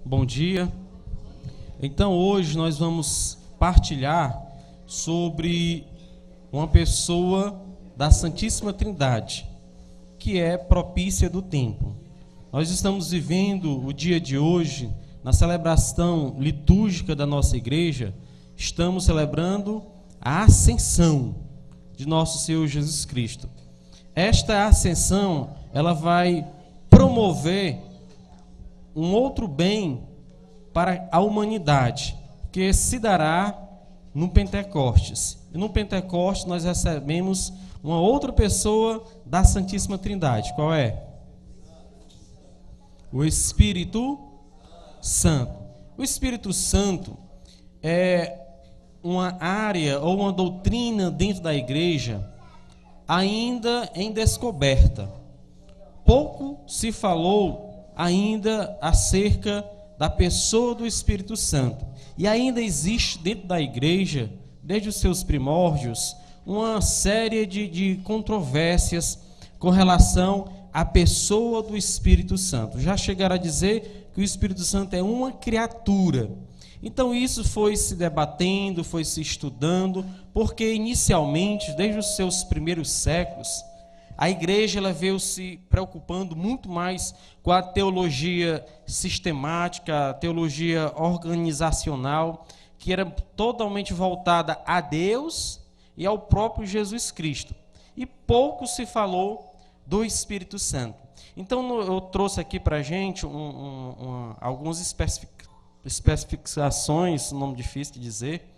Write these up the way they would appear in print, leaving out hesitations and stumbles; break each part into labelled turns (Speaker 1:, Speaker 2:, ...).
Speaker 1: Bom dia. Então hoje nós vamos partilhar sobre uma pessoa da Santíssima Trindade, que é propícia do tempo. Nós estamos vivendo o dia de hoje, na celebração litúrgica da nossa igreja, estamos celebrando a ascensão de nosso Senhor Jesus Cristo. Esta ascensão, ela vai promover um outro bem para a humanidade, que se dará no Pentecostes. E no Pentecostes nós recebemos uma outra pessoa da Santíssima Trindade. Qual é? O Espírito Santo. O Espírito Santo é uma área ou uma doutrina dentro da igreja ainda em descoberta. Pouco se falou ainda acerca da pessoa do Espírito Santo. E ainda existe dentro da igreja, desde os seus primórdios, uma série de controvérsias com relação à pessoa do Espírito Santo. Já chegaram a dizer que o Espírito Santo é uma criatura. Então isso foi se debatendo, foi se estudando, porque inicialmente, desde os seus primeiros séculos, a igreja ela veio se preocupando muito mais com a teologia sistemática, a teologia organizacional, que era totalmente voltada a Deus e ao próprio Jesus Cristo. E pouco se falou do Espírito Santo. Então eu trouxe aqui para a gente algumas especificações, nome difícil de dizer,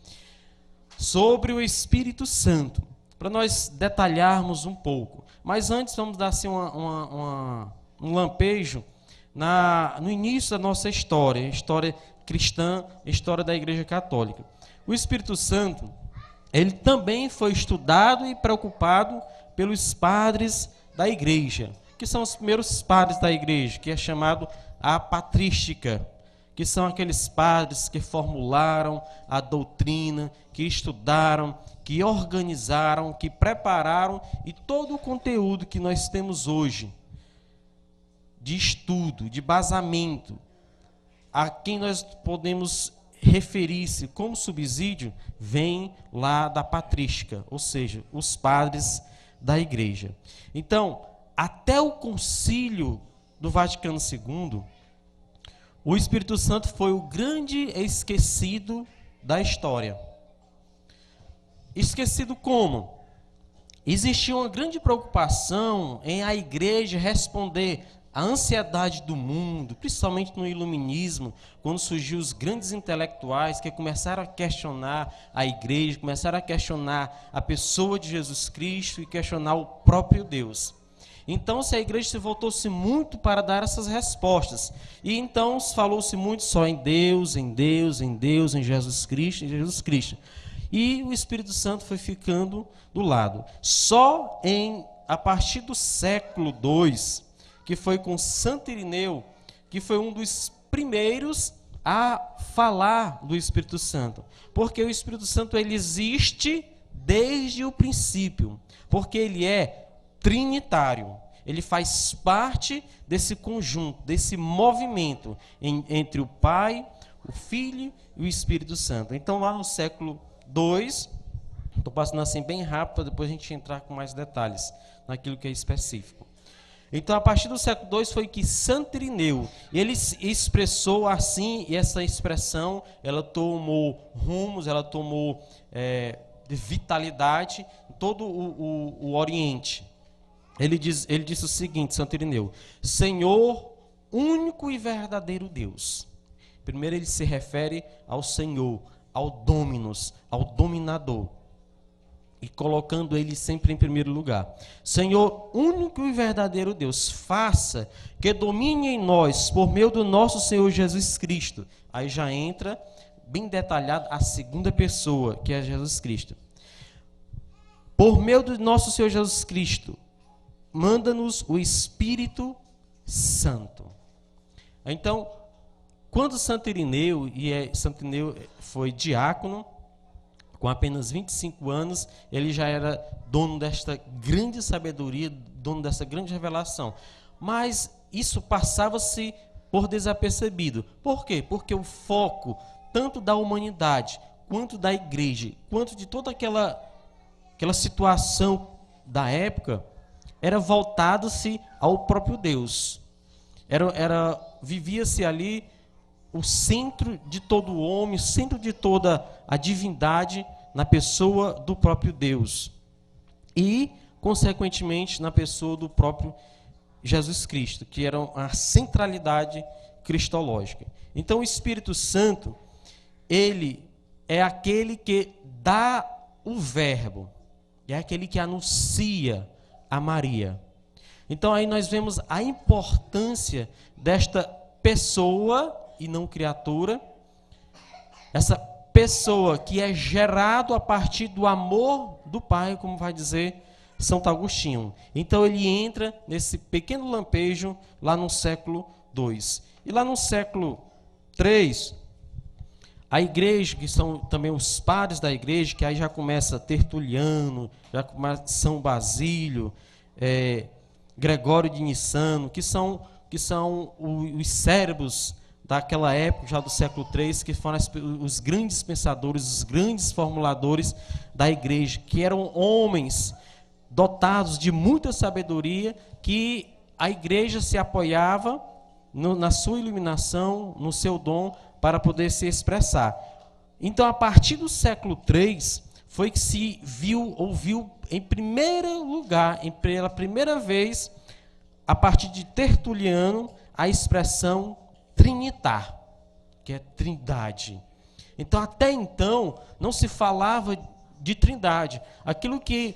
Speaker 1: sobre o Espírito Santo, para nós detalharmos um pouco. Mas antes vamos dar assim, um lampejo no início da nossa história, história cristã, história da Igreja Católica. O Espírito Santo, ele também foi estudado e preocupado pelos padres da Igreja, que são os primeiros padres da Igreja, que é chamado a patrística, que são aqueles padres que formularam a doutrina, que estudaram, que organizaram, que prepararam, e todo o conteúdo que nós temos hoje, de estudo, de basamento, a quem nós podemos referir-se como subsídio, vem lá da patrística, ou seja, os padres da igreja. Então, até o concílio do Vaticano II, o Espírito Santo foi o grande esquecido da história. Esquecido como? Existia uma grande preocupação em a igreja responder à ansiedade do mundo, principalmente no iluminismo, quando surgiu os grandes intelectuais que começaram a questionar a igreja, começaram a questionar a pessoa de Jesus Cristo e questionar o próprio Deus. Então, a igreja se voltou-se muito para dar essas respostas. E então falou-se muito só em Deus, em Deus, em Deus, em Jesus Cristo, em Jesus Cristo. E o Espírito Santo foi ficando do lado. Só a partir do século II, que foi com Santo Irineu, que foi um dos primeiros a falar do Espírito Santo. Porque o Espírito Santo ele existe desde o princípio, porque ele é trinitário. Ele faz parte desse conjunto, desse movimento entre o Pai, o Filho e o Espírito Santo. Então, lá no século II, estou passando assim bem rápido, para depois a gente entrar com mais detalhes naquilo que é específico. Então, a partir do século II foi que Santo Irineu, ele expressou assim, e essa expressão, ela tomou rumos, ela tomou vitalidade em todo o Oriente. Ele disse o seguinte, Santo Irineu: Senhor, único e verdadeiro Deus. Primeiro ele se refere ao Senhor, ao Dominus, ao dominador, e colocando ele sempre em primeiro lugar. Senhor, único e verdadeiro Deus, faça que domine em nós, por meio do nosso Senhor Jesus Cristo. Aí já entra bem detalhado a segunda pessoa, que é Jesus Cristo. Por meio do nosso Senhor Jesus Cristo, manda-nos o Espírito Santo. Então, quando Santo Irineu foi diácono, com apenas 25 anos, ele já era dono desta grande sabedoria, dono dessa grande revelação. Mas isso passava-se por desapercebido. Por quê? Porque o foco, tanto da humanidade, quanto da igreja, quanto de toda aquela situação da época, era voltado-se ao próprio Deus. Vivia-se ali o centro de todo o homem, o centro de toda a divindade na pessoa do próprio Deus. E, consequentemente, na pessoa do próprio Jesus Cristo, que era a centralidade cristológica. Então, o Espírito Santo, ele é aquele que dá o verbo, é aquele que anuncia a Maria. Então, aí nós vemos a importância desta pessoa e não criatura, essa pessoa que é gerado a partir do amor do Pai, como vai dizer Santo Agostinho. Então ele entra nesse pequeno lampejo lá no século II. E lá no século III, a igreja, que são também os padres da igreja, que aí já começa Tertuliano, já começa São Basílio, Gregório de Nissano, que são os cérebros daquela época, já do século III, que foram os grandes pensadores, os grandes formuladores da igreja, que eram homens dotados de muita sabedoria, que a igreja se apoiava na sua iluminação, no seu dom, para poder se expressar. Então, a partir do século III, foi que se ouviu em primeiro lugar, pela primeira vez, a partir de Tertuliano, a expressão trinitar, que é trindade. Então, até então, não se falava de trindade. Aquilo que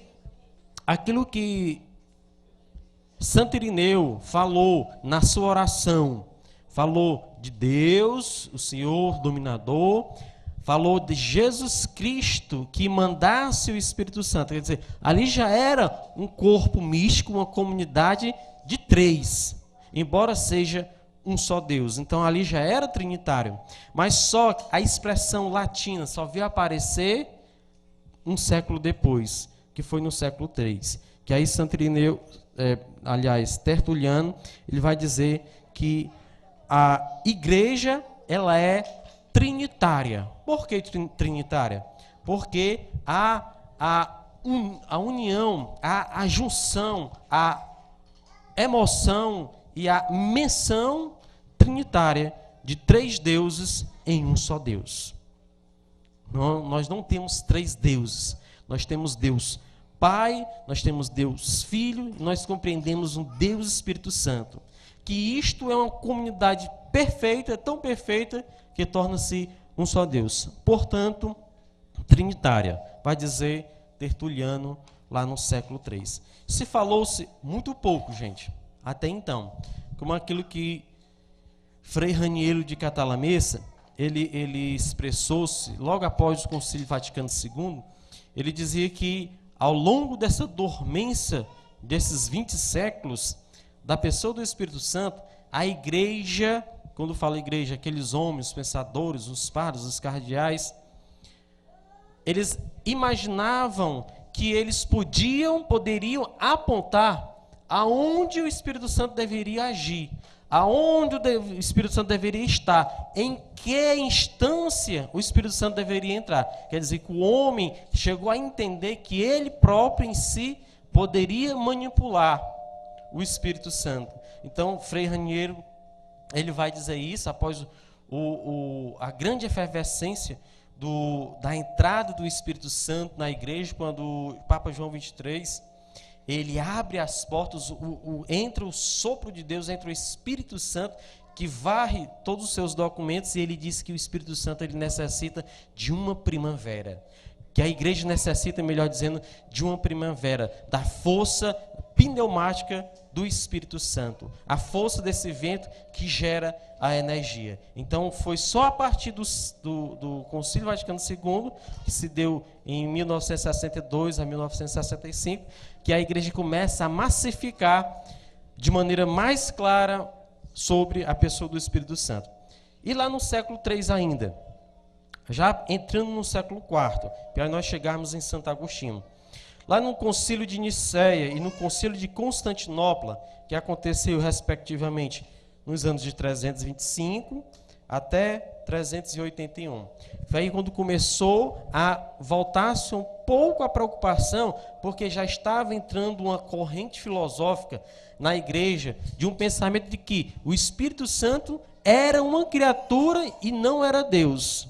Speaker 1: Santo Irineu falou na sua oração, falou de Deus, o Senhor dominador, falou de Jesus Cristo que mandasse o Espírito Santo. Quer dizer, ali já era um corpo místico, uma comunidade de três, embora seja um só Deus. Então ali já era trinitário. Mas só a expressão latina só veio aparecer um século depois, que foi no século III. Que aí Santo Irineu, Tertuliano, ele vai dizer que a igreja, ela é trinitária. Por que trinitária? Porque a união, a junção, a emoção e a menção trinitária de três deuses em um só Deus. Nós não temos três deuses. Nós temos Deus Pai, nós temos Deus Filho, nós compreendemos um Deus Espírito Santo. Que isto é uma comunidade perfeita, tão perfeita, que torna-se um só Deus. Portanto, trinitária, vai dizer Tertuliano lá no século III. Se falou-se muito pouco, gente, até então, como aquilo que Frei Raniero de Catalamessa, ele expressou-se logo após o Concílio Vaticano II. Ele dizia que ao longo dessa dormência desses 20 séculos da pessoa do Espírito Santo, a igreja, quando fala igreja, aqueles homens, os pensadores, os padres, os cardeais, eles imaginavam que eles poderiam apontar aonde o Espírito Santo deveria agir, aonde o Espírito Santo deveria estar, em que instância o Espírito Santo deveria entrar. Quer dizer que o homem chegou a entender que ele próprio em si poderia manipular o Espírito Santo. Então, Frei Raniero, ele vai dizer isso após a grande efervescência da entrada do Espírito Santo na igreja, quando o Papa João XXIII, ele abre as portas, entra o sopro de Deus, entra o Espírito Santo, que varre todos os seus documentos, e ele diz que o Espírito Santo ele necessita de uma primavera. Que a igreja necessita, melhor dizendo, de uma primavera, da força pneumática do Espírito Santo, a força desse vento que gera a energia. Então, foi só a partir do Concílio Vaticano II, que se deu em 1962 a 1965, que a igreja começa a massificar de maneira mais clara sobre a pessoa do Espírito Santo. E lá no século III ainda, já entrando no século IV, para nós chegarmos em Santo Agostinho. Lá no Concílio de Nicéia e no Concílio de Constantinopla, que aconteceu respectivamente nos anos de 325 até 381. Foi aí quando começou a voltar-se um pouco a preocupação, porque já estava entrando uma corrente filosófica na igreja de um pensamento de que o Espírito Santo era uma criatura e não era Deus.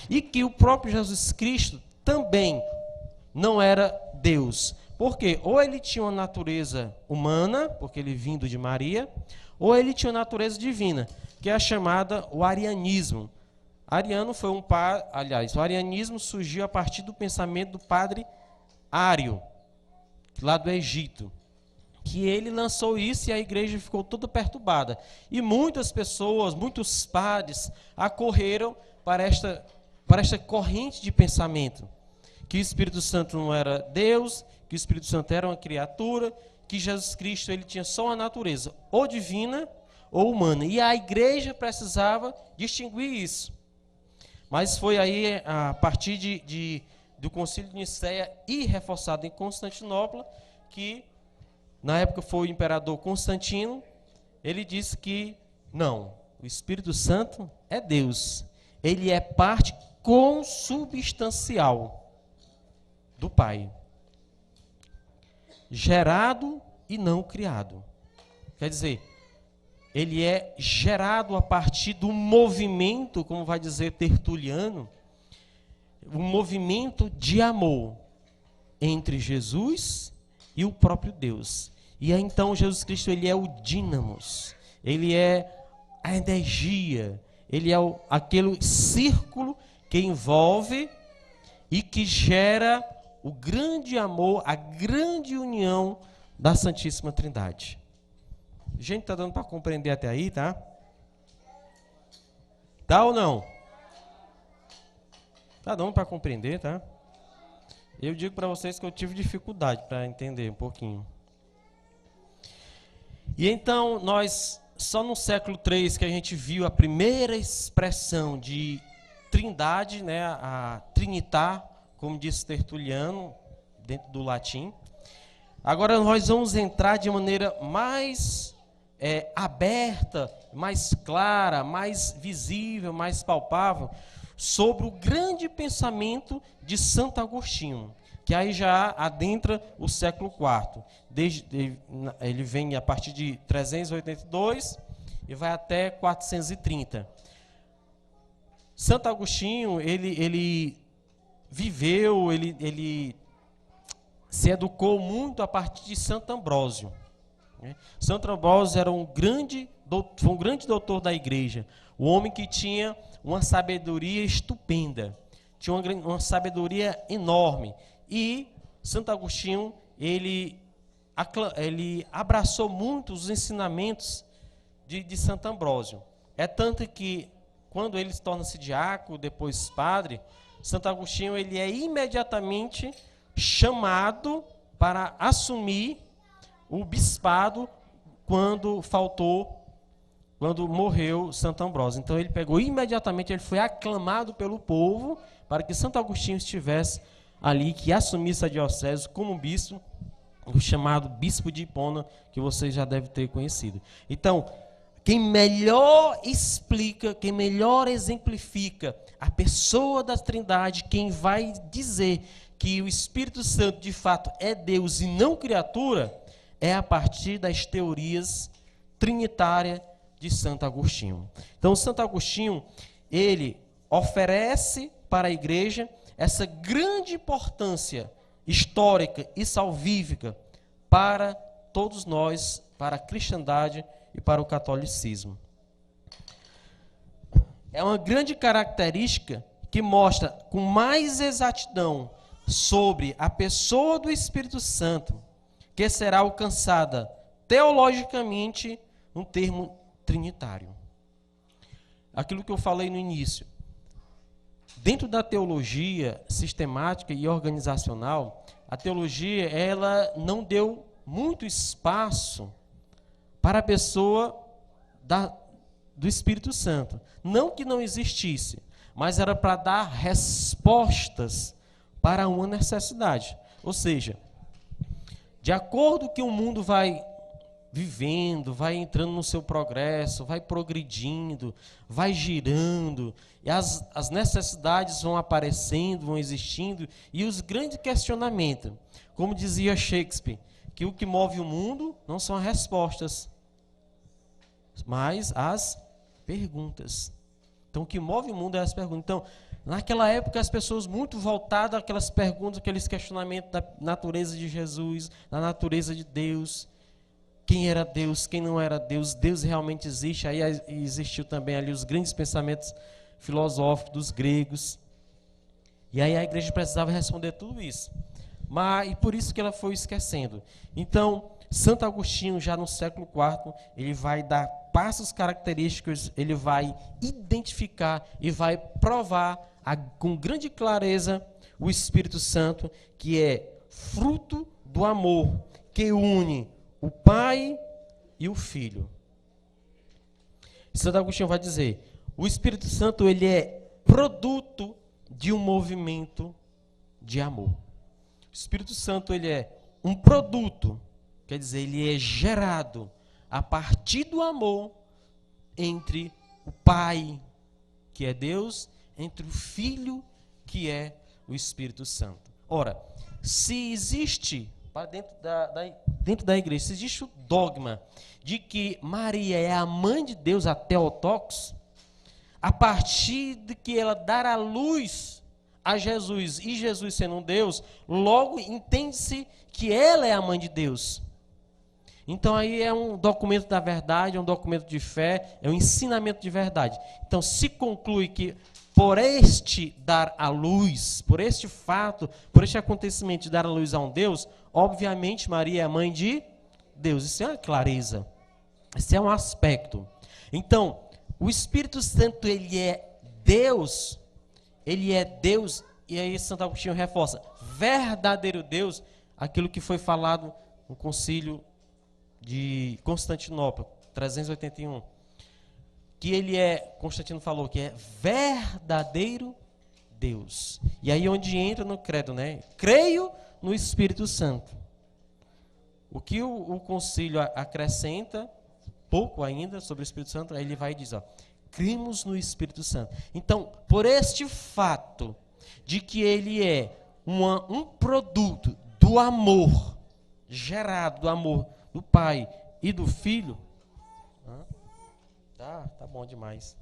Speaker 1: E que o próprio Jesus Cristo também não era Deus. Porque ou ele tinha uma natureza humana, porque ele vindo de Maria, ou ele tinha uma natureza divina, que é a chamada o arianismo. Ariano foi o arianismo surgiu a partir do pensamento do padre Ário, lá do Egito, que ele lançou isso e a igreja ficou toda perturbada. E muitas pessoas, muitos padres, acorreram para esta corrente de pensamento, que o Espírito Santo não era Deus, que o Espírito Santo era uma criatura, que Jesus Cristo ele tinha só uma natureza, ou divina ou humana. E a igreja precisava distinguir isso. Mas foi aí, a partir do Concílio de Nicéia e reforçado em Constantinopla, que na época foi o imperador Constantino, ele disse que não, o Espírito Santo é Deus. Ele é parte consubstancial do Pai, gerado e não criado. Quer dizer, ele é gerado a partir do movimento, como vai dizer Tertuliano, um movimento de amor entre Jesus e o próprio Deus. E aí, então Jesus Cristo ele é o dínamos, ele é a energia, ele é aquele círculo que envolve e que gera o grande amor, a grande união da Santíssima Trindade. Gente, tá dando para compreender até aí, tá? Tá ou não? Tá dando para compreender, tá? Eu digo para vocês que eu tive dificuldade para entender um pouquinho. E então, nós, só no século III que a gente viu a primeira expressão de trindade, né, a trinitar, como disse Tertuliano, dentro do latim. Agora nós vamos entrar de maneira mais aberta, mais clara, mais visível, mais palpável, sobre o grande pensamento de Santo Agostinho, que aí já adentra o século IV. Ele vem a partir de 382 e vai até 430. Santo Agostinho, ele viveu, ele se educou muito a partir de Santo Ambrósio. Santo Ambrósio era um grande doutor da igreja, um homem que tinha uma sabedoria estupenda, tinha uma sabedoria enorme. E Santo Agostinho, ele abraçou muito os ensinamentos de Santo Ambrósio. É tanto que, quando ele torna-se diácono, depois padre, Santo Agostinho ele é imediatamente chamado para assumir o bispado quando morreu Santo Ambrósio. Então ele pegou imediatamente, ele foi aclamado pelo povo para que Santo Agostinho estivesse ali, que assumisse a diocese como bispo, o chamado bispo de Hipona, que vocês já devem ter conhecido. Então, quem melhor explica, quem melhor exemplifica a pessoa da Trindade, quem vai dizer que o Espírito Santo de fato é Deus e não criatura, é a partir das teorias trinitárias de Santo Agostinho. Então, Santo Agostinho, ele oferece para a igreja essa grande importância histórica e salvífica para todos nós, para a cristandade e para o catolicismo. É uma grande característica que mostra com mais exatidão sobre a pessoa do Espírito Santo, que será alcançada teologicamente no termo trinitário. Aquilo que eu falei no início. Dentro da teologia sistemática e organizacional, a teologia ela não deu muito espaço para a pessoa do Espírito Santo. Não que não existisse, mas era para dar respostas para uma necessidade. Ou seja, de acordo com que o mundo vai vivendo, vai entrando no seu progresso, vai progredindo, vai girando, e as necessidades vão aparecendo, vão existindo, e os grandes questionamentos, como dizia Shakespeare, que o que move o mundo não são as respostas, mas as perguntas. Então, o que move o mundo é as perguntas. Então, naquela época, as pessoas muito voltadas àquelas perguntas, aqueles questionamentos da natureza de Jesus, da natureza de Deus, quem era Deus, quem não era Deus, Deus realmente existe. Aí existiu também ali os grandes pensamentos filosóficos dos gregos. E aí a igreja precisava responder tudo isso. E por isso que ela foi esquecendo. Então, Santo Agostinho, já no século IV, ele vai dar passos característicos, ele vai identificar e vai provar com grande clareza o Espírito Santo, que é fruto do amor, que une o Pai e o Filho. Santo Agostinho vai dizer, o Espírito Santo ele é produto de um movimento de amor. O Espírito Santo ele é um produto, quer dizer, ele é gerado a partir do amor entre o Pai, que é Deus, entre o Filho, que é o Espírito Santo. Ora, se existe, dentro da igreja, se existe o dogma de que Maria é a mãe de Deus, a Theotokos, a partir de que ela dar a luz a Jesus, e Jesus sendo um Deus, logo entende-se que ela é a mãe de Deus. Então aí é um documento da verdade, é um documento de fé, é um ensinamento de verdade. Então se conclui que por este dar a luz, por este fato, por este acontecimento de dar a luz a um Deus, obviamente Maria é a mãe de Deus. Isso é uma clareza, isso é um aspecto. Então, o Espírito Santo, ele é Deus, e aí Santo Agostinho reforça, verdadeiro Deus, aquilo que foi falado no concílio de Constantinopla, 381, que ele é, Constantino falou, que é verdadeiro Deus. E aí onde entra no credo, né? Creio no Espírito Santo. O que o concílio acrescenta, pouco ainda, sobre o Espírito Santo, aí ele vai dizer, ó, cremos no Espírito Santo. Então, por este fato de que ele é um produto do amor, gerado do amor do Pai e do Filho, tá bom demais.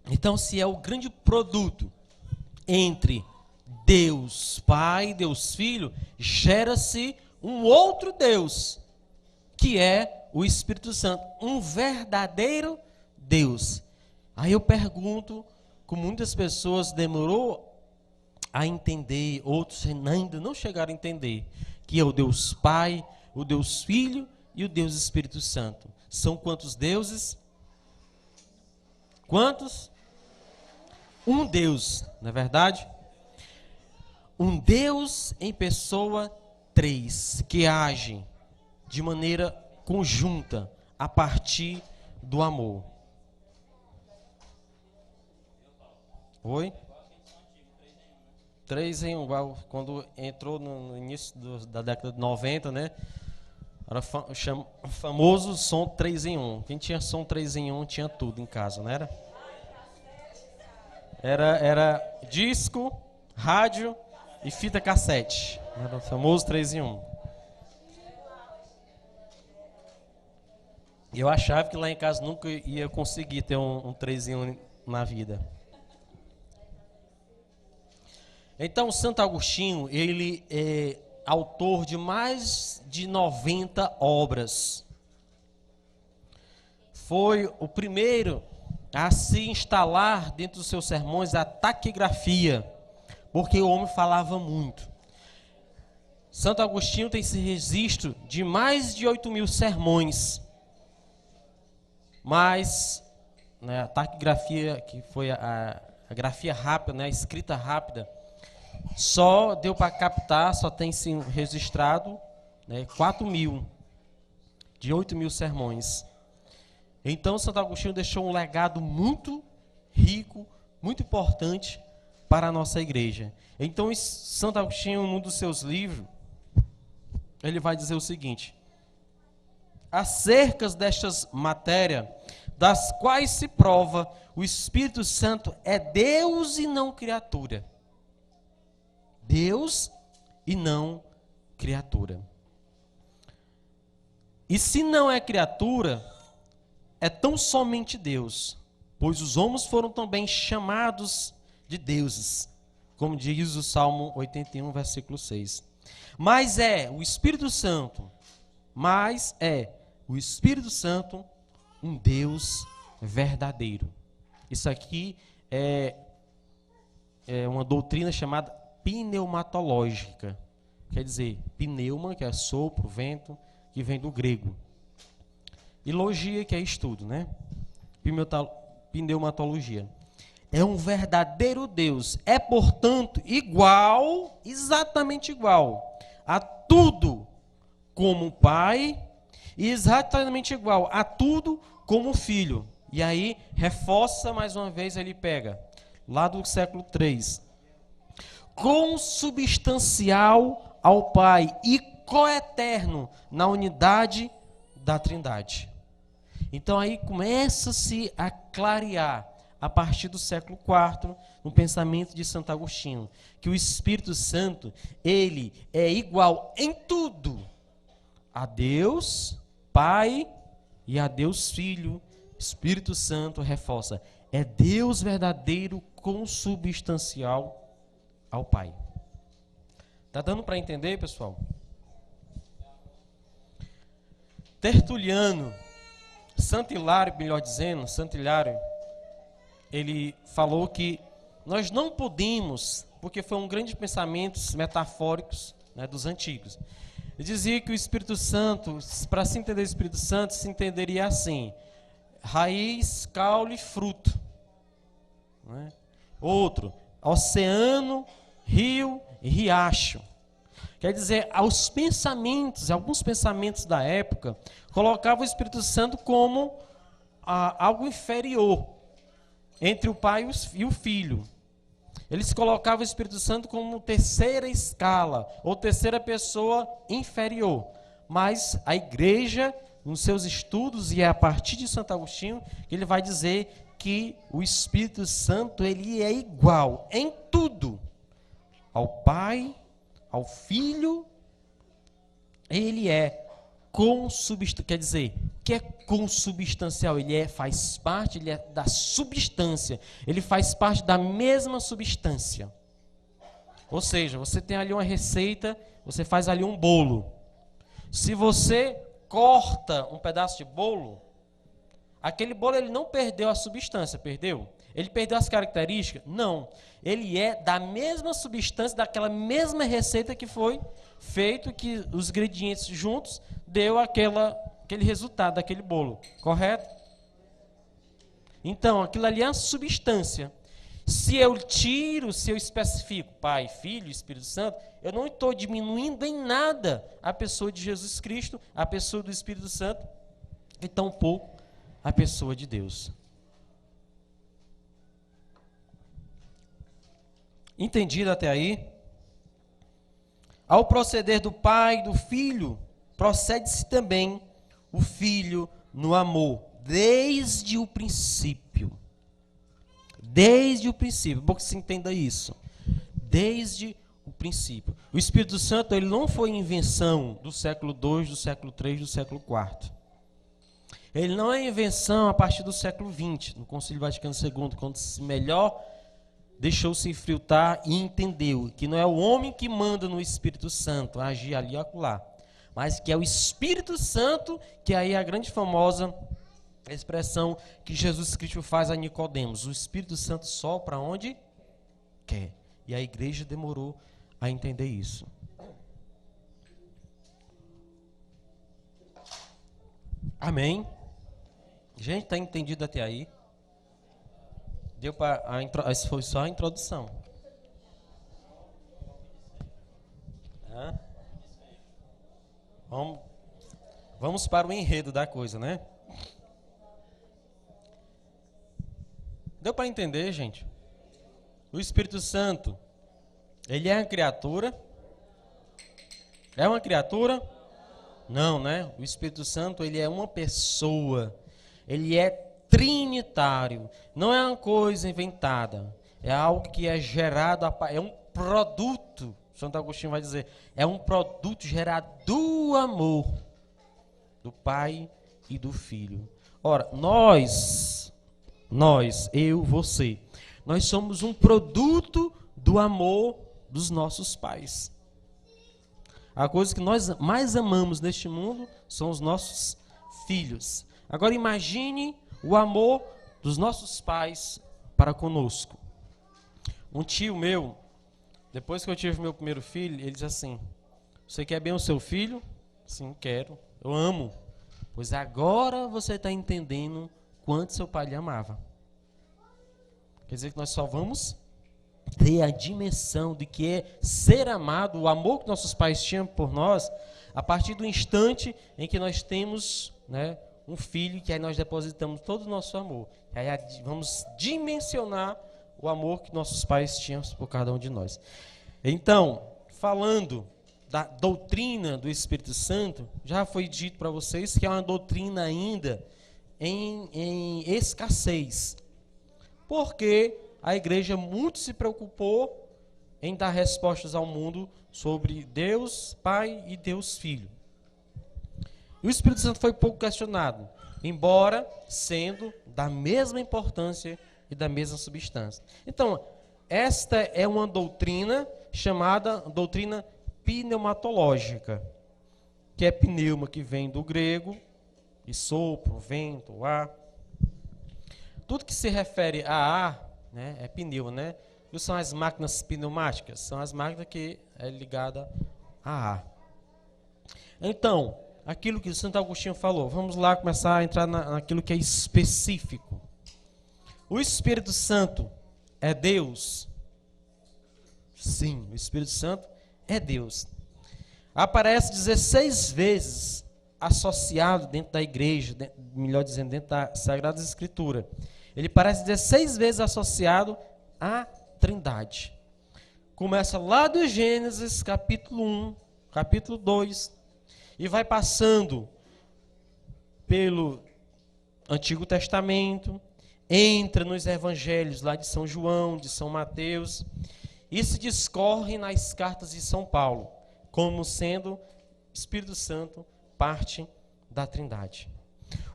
Speaker 1: Então, se é o grande produto entre Deus Pai e Deus Filho, gera-se um outro Deus, que é o Espírito Santo, um verdadeiro Deus. Aí eu pergunto, como muitas pessoas demorou a entender, outros ainda não chegaram a entender, que é o Deus Pai, o Deus Filho e o Deus Espírito Santo. São quantos deuses? Quantos? Um Deus, não é verdade? Um Deus em pessoa três, que age de maneira conjunta, a partir do amor. Oi? 3 em 1, quando entrou no início da década de 90, né? Era o famoso som 3 em 1. Quem tinha som 3 em 1 tinha tudo em casa, não era? Era disco, rádio e fita cassete. Era o famoso 3 em 1. Eu achava que lá em casa nunca ia conseguir ter um 3 em 1 na vida. Então, Santo Agostinho, ele é autor de mais de 90 obras. Foi o primeiro a se instalar dentro dos seus sermões a taquigrafia, porque o homem falava muito. Santo Agostinho tem esse registro de mais de 8.000 sermões. Mas, né, a taquigrafia, que foi a grafia rápida, né, a escrita rápida, só deu para captar, só tem sim registrado, né, 4.000 de 8.000 sermões. Então Santo Agostinho deixou um legado muito rico, muito importante para a nossa igreja. Então, Santo Agostinho, em um dos seus livros, ele vai dizer o seguinte: acerca destas matérias, das quais se prova o Espírito Santo é Deus e não criatura. Deus e não criatura. E se não é criatura, é tão somente Deus, pois os homens foram também chamados de deuses, como diz o Salmo 81, versículo 6. Mas é o Espírito Santo um Deus verdadeiro. Isso aqui é uma doutrina chamada pneumatológica. Quer dizer, pneuma, que é sopro, vento, que vem do grego. E logia, que é estudo, né? Pneumatologia. É um verdadeiro Deus. É, portanto, igual, exatamente igual a tudo como Pai e exatamente igual a tudo como Filho. E aí, reforça mais uma vez, ele pega, lá do século III. Consubstancial ao Pai e coeterno na unidade da Trindade. Então aí começa-se a clarear, a partir do século IV, no pensamento de Santo Agostinho, que o Espírito Santo, ele é igual em tudo a Deus Pai e a Deus Filho. Espírito Santo reforça, é Deus verdadeiro consubstancial ao Pai. Está dando para entender, pessoal? Tertuliano, Santo Hilário, melhor dizendo, Santo Hilário, ele falou que nós não podemos, porque foi um grande pensamento metafóricos, né, dos antigos. Ele dizia que o Espírito Santo, para se entender o Espírito Santo, se entenderia assim: raiz, caule, fruto. Né? Outro, oceano, rio e riacho. Quer dizer, alguns pensamentos da época, colocavam o Espírito Santo como algo inferior entre o Pai e o Filho. Eles colocavam o Espírito Santo como terceira escala, ou terceira pessoa inferior. Mas a igreja, nos seus estudos, e é a partir de Santo Agostinho, que ele vai dizer que o Espírito Santo, ele é igual em tudo ao Pai, ao Filho. Ele é consubstancial, quer dizer, que é consubstancial, faz parte, ele é da substância, ele faz parte da mesma substância. Ou seja, você tem ali uma receita, você faz ali um bolo. Se você corta um pedaço de bolo, aquele bolo ele não perdeu a substância, perdeu? Ele perdeu as características? Não. Ele é da mesma substância, daquela mesma receita que foi feito, que os ingredientes juntos deu aquele resultado daquele bolo. Correto? Então, aquilo ali é a substância. Se eu especifico Pai, Filho e Espírito Santo, eu não estou diminuindo em nada a pessoa de Jesus Cristo, a pessoa do Espírito Santo, e tampouco a pessoa de Deus. Entendido até aí? Ao proceder do Pai e do Filho, procede-se também o Filho no amor, desde o princípio. Desde o princípio, bom que se entenda isso. Desde o princípio. O Espírito Santo, ele não foi invenção do século II, do século III, do século IV. Ele não é invenção a partir do século XX, no Concílio Vaticano II, quando se melhor deixou-se infiltrar e entendeu que não é o homem que manda no Espírito Santo agir ali e acolá, mas que é o Espírito Santo, que aí é a grande famosa expressão que Jesus Cristo faz a Nicodemos: o Espírito Santo sopra onde quer. E a igreja demorou a entender isso. Amém? Gente, está entendido até aí? Deu para essa foi só a introdução. Vamos para o enredo da coisa, né? Deu para entender, gente? O Espírito Santo, ele é uma criatura? É uma criatura? Não, né? O Espírito Santo, ele é uma pessoa. Ele é trinitário. Não é uma coisa inventada. É algo que é gerado, é um produto. Santo Agostinho vai dizer, é um produto gerado do amor do Pai e do Filho. Ora, eu, você, nós somos um produto do amor dos nossos pais. A coisa que nós mais amamos neste mundo são os nossos filhos. Agora imagine o amor dos nossos pais para conosco. Um tio meu, depois que eu tive meu primeiro filho, ele disse assim: você quer bem o seu filho? Sim, quero. Eu amo. Pois agora você está entendendo quanto seu pai lhe amava. Quer dizer que nós só vamos ter a dimensão de que é ser amado, o amor que nossos pais tinham por nós, a partir do instante em que nós temos, né, um filho, que aí nós depositamos todo o nosso amor. E aí vamos dimensionar o amor que nossos pais tinham por cada um de nós. Então, falando da doutrina do Espírito Santo, já foi dito para vocês que é uma doutrina ainda em escassez. Porque a igreja muito se preocupou em dar respostas ao mundo sobre Deus Pai e Deus Filho. E o Espírito Santo foi pouco questionado, embora sendo da mesma importância e da mesma substância. Então, esta é uma doutrina chamada doutrina pneumatológica, que é pneuma, que vem do grego, e sopro, vento, ar. Tudo que se refere a ar, né, é pneu, né? E são as máquinas pneumáticas, são as máquinas que é ligada a ar. Então, aquilo que o Santo Agostinho falou, vamos lá começar a entrar naquilo que é específico. O Espírito Santo é Deus? Sim, o Espírito Santo é Deus. Aparece 16 vezes associado dentro da igreja, melhor dizendo, dentro da Sagrada Escritura. Ele parece 16 vezes associado à Trindade. Começa lá do Gênesis, capítulo 1, capítulo 2, e vai passando pelo Antigo Testamento, entra nos evangelhos lá de São João, de São Mateus, e se discorre nas cartas de São Paulo, como sendo Espírito Santo parte da Trindade.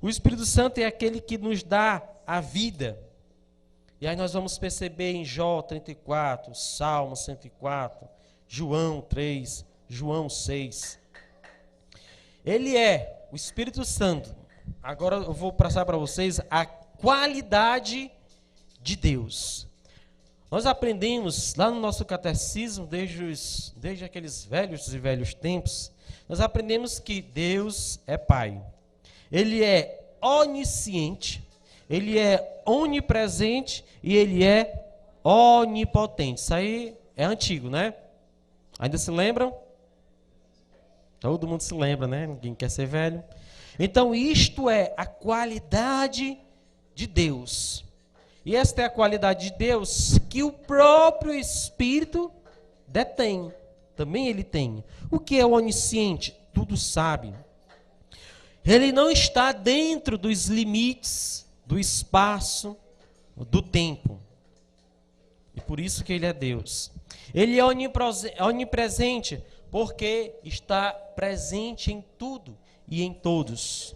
Speaker 1: O Espírito Santo é aquele que nos dá a vida. E aí nós vamos perceber em Jó 34, Salmo 104, João 3, João 6. Ele é o Espírito Santo. Agora eu vou passar para vocês a qualidade de Deus. Nós aprendemos lá no nosso catecismo, desde aqueles velhos e velhos tempos, nós aprendemos que Deus é Pai. Ele é onisciente, Ele é onipresente e Ele é onipotente. Isso aí é antigo, né? Ainda se lembram? Todo mundo se lembra, né? Ninguém quer ser velho. Então, isto é a qualidade de Deus. E esta é a qualidade de Deus que o próprio Espírito detém. Também ele tem. O que é o onisciente? Tudo sabe. Ele não está dentro dos limites do espaço, do tempo. E por isso que ele é Deus. Ele é onipresente, porque está presente em tudo e em todos.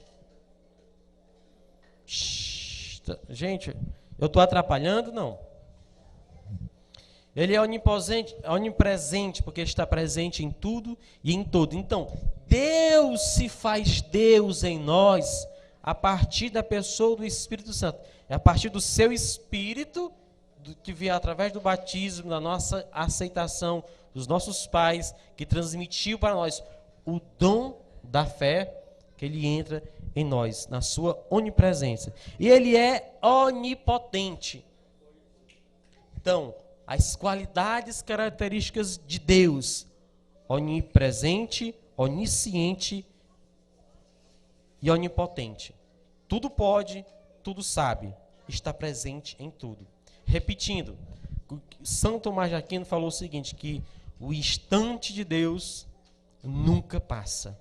Speaker 1: Gente, eu estou atrapalhando? Não. Ele é onipresente, porque está presente em tudo e em todo. Então, Deus se faz Deus em nós a partir da pessoa do Espírito Santo. É a partir do seu Espírito, que veio através do batismo, da nossa aceitação dos nossos pais, que transmitiu para nós o dom da fé, que ele entra em nós, na sua onipresença. E ele é onipotente. Então, as qualidades características de Deus: onipresente, onisciente e onipotente. Tudo pode, tudo sabe, está presente em tudo. Repetindo, São Tomás de Aquino falou o seguinte, que o instante de Deus nunca passa.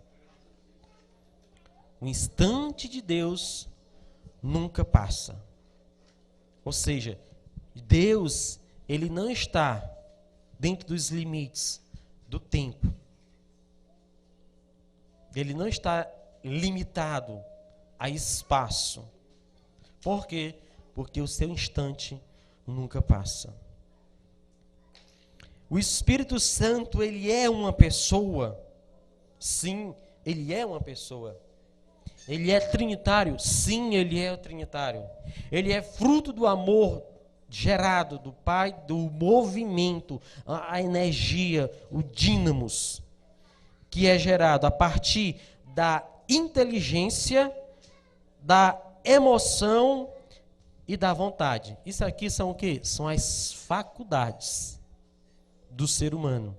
Speaker 1: O instante de Deus nunca passa. Ou seja, Deus, ele não está dentro dos limites do tempo. Ele não está limitado a espaço. Por quê? Porque o seu instante nunca passa. O Espírito Santo, ele é uma pessoa. Sim, ele é uma pessoa. Ele é trinitário? Sim, ele é trinitário. Ele é fruto do amor gerado do Pai, do movimento, a energia, o dínamos, que é gerado a partir da inteligência, da emoção e da vontade. Isso aqui são o quê? São as faculdades do ser humano.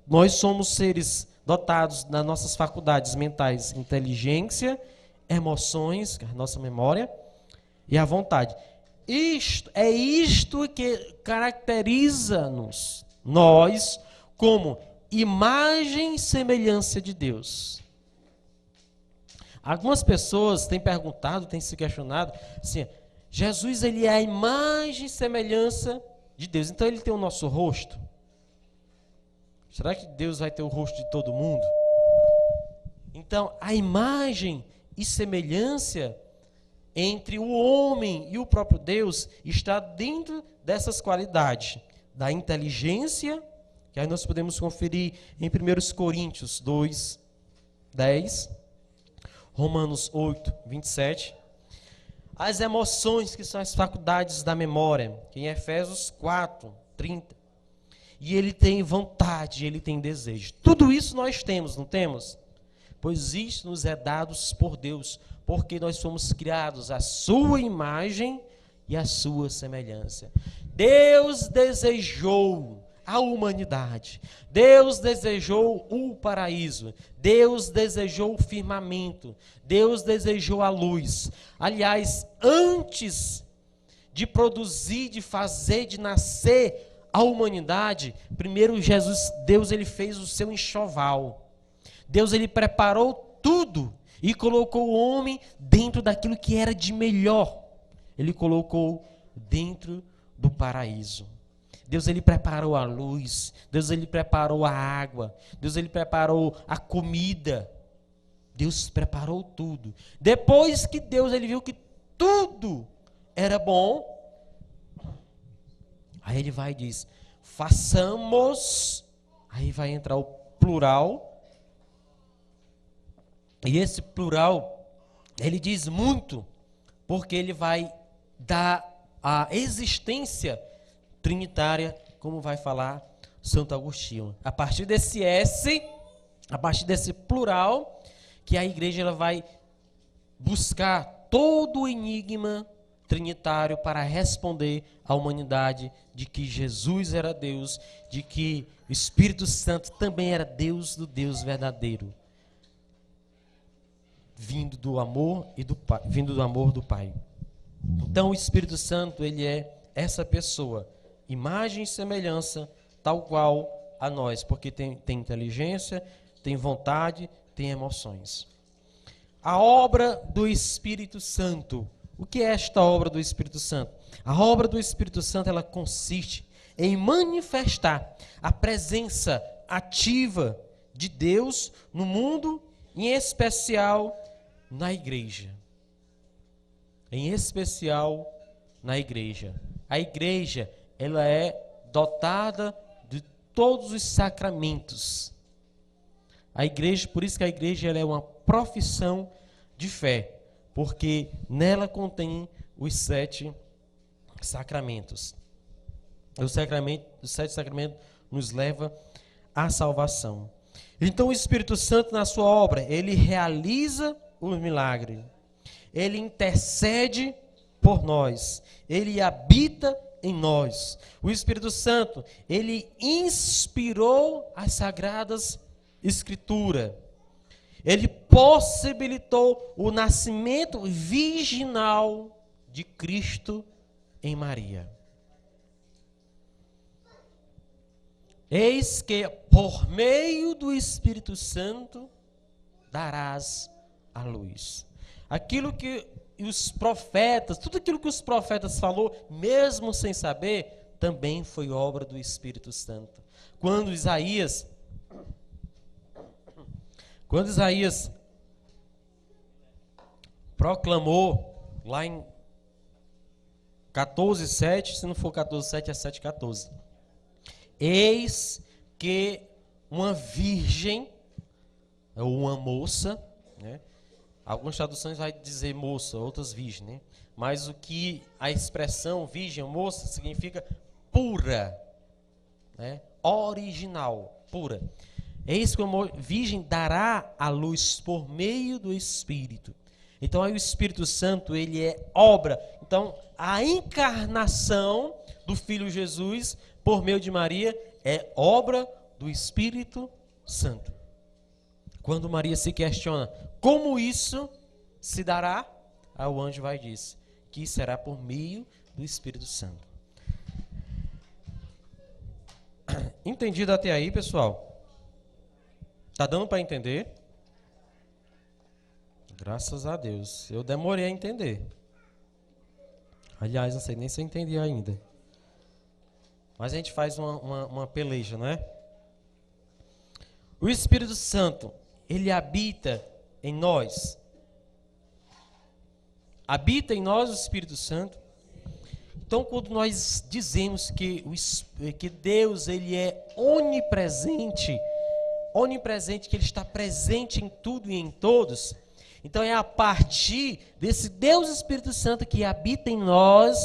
Speaker 1: Nós somos seres dotados das nossas faculdades mentais, inteligência, emoções, a nossa memória e a vontade. Isto que caracteriza-nos, nós, como imagem e semelhança de Deus. Algumas pessoas têm perguntado, têm se questionado, assim, Jesus, ele é a imagem e semelhança de Deus, então ele tem o nosso rosto? Será que Deus vai ter o rosto de todo mundo? Então, a imagem e semelhança entre o homem e o próprio Deus está dentro dessas qualidades, da inteligência, que aí nós podemos conferir em 1 Coríntios 2, 10, Romanos 8, 27, as emoções, que são as faculdades da memória, que em Efésios 4, 30, e ele tem vontade, ele tem desejo. Tudo isso nós temos, não temos? Pois isso nos é dado por Deus, porque nós fomos criados à sua imagem e à sua semelhança. Deus desejou a humanidade. Deus desejou o paraíso. Deus desejou o firmamento. Deus desejou a luz. Aliás, antes de produzir, de fazer, de nascer a humanidade, primeiro Deus ele fez o seu enxoval. Deus ele preparou tudo e colocou o homem dentro daquilo que era de melhor. Ele colocou dentro do paraíso. Deus ele preparou a luz, Deus ele preparou a água, Deus ele preparou a comida. Deus preparou tudo. Depois que Deus ele viu que tudo era bom, aí ele vai e diz, façamos, aí vai entrar o plural, e esse plural, ele diz muito, porque ele vai dar a existência trinitária, como vai falar Santo Agostinho. A partir desse S, a partir desse plural, que a igreja ela vai buscar todo o enigma trinitário para responder à humanidade de que Jesus era Deus, de que o Espírito Santo também era Deus do Deus verdadeiro, vindo do amor e do Pai, vindo do amor do Pai. Então o Espírito Santo, ele é essa pessoa, imagem e semelhança tal qual a nós, porque tem inteligência, tem vontade, tem emoções. A obra do Espírito Santo. O que é esta obra do Espírito Santo? A obra do Espírito Santo, ela consiste em manifestar a presença ativa de Deus no mundo, em especial na igreja. Em especial na igreja. A igreja, ela é dotada de todos os sacramentos. A igreja, por isso que a igreja ela é uma profissão de fé, porque nela contém os 7 sacramentos. Os 7 sacramentos nos leva à salvação. Então o Espírito Santo na sua obra, ele realiza o milagre. Ele intercede por nós. Ele habita em nós. O Espírito Santo, ele inspirou as sagradas Escrituras. Ele possibilitou o nascimento virginal de Cristo em Maria. Eis que por meio do Espírito Santo darás a luz. Aquilo que os profetas, tudo aquilo que os profetas falou, mesmo sem saber, também foi obra do Espírito Santo. Quando Isaías proclamou lá em 14:7, se não for 14:7, é 7:14. Eis que uma virgem, ou uma moça, né? Algumas traduções vai dizer moça, outras virgem, né? Mas o que a expressão virgem ou moça significa pura, né? Original, pura. Eis que uma virgem dará a luz por meio do Espírito. Então aí o Espírito Santo, ele é obra. Então a encarnação do Filho Jesus por meio de Maria é obra do Espírito Santo. Quando Maria se questiona como isso se dará, aí o anjo vai dizer que será por meio do Espírito Santo. Entendido até aí, pessoal? Tá dando para entender? Graças a Deus. Eu demorei a entender. Aliás, não sei nem se eu entendi ainda. Mas a gente faz uma peleja, não é? O Espírito Santo, ele habita em nós. Habita em nós o Espírito Santo. Então, quando nós dizemos que Deus, ele é onipresente, que ele está presente em tudo e em todos, então é a partir desse Deus Espírito Santo que habita em nós,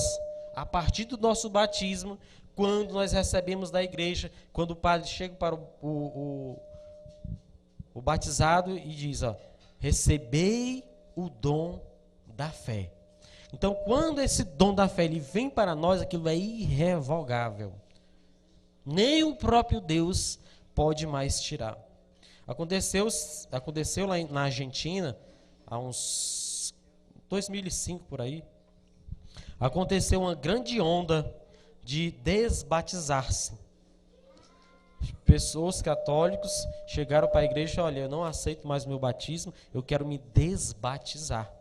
Speaker 1: a partir do nosso batismo, quando nós recebemos da igreja, quando o padre chega para o batizado e diz, ó, recebei o dom da fé. Então, quando esse dom da fé ele vem para nós, aquilo é irrevogável. Nem o próprio Deus pode mais tirar. Aconteceu lá na Argentina, há uns 2005 por aí, aconteceu uma grande onda de desbatizar-se. Pessoas católicos chegaram para a igreja e falaram, olha, eu não aceito mais o meu batismo, eu quero me desbatizar.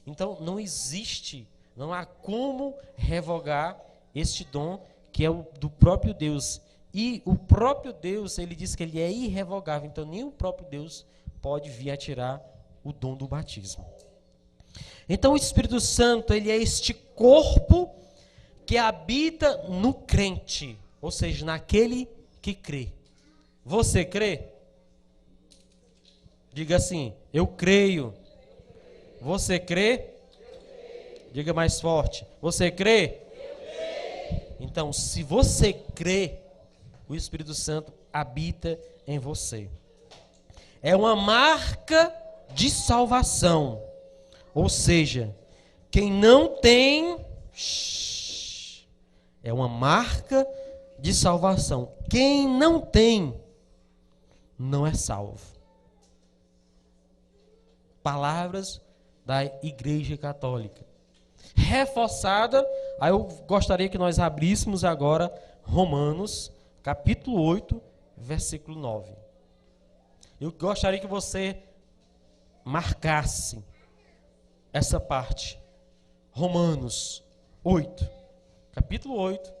Speaker 1: Então, não há como revogar este dom que é o do próprio Deus. E o próprio Deus, ele diz que ele é irrevogável. Então, nem o próprio Deus pode vir a tirar o dom do batismo. Então, o Espírito Santo, ele é este corpo que habita no crente. Ou seja, naquele que crê. Você crê? Diga assim, eu creio. Você crê? Diga mais forte. Você crê? Então, se você crê, o Espírito Santo habita em você. É uma marca de salvação. Ou seja, quem não tem... É uma marca de salvação. Quem não tem, não é salvo. Palavras da Igreja Católica. Reforçada, aí eu gostaria que nós abríssemos agora Romanos, capítulo 8, versículo 9. Eu gostaria que você marcasse essa parte. Romanos 8, capítulo 8,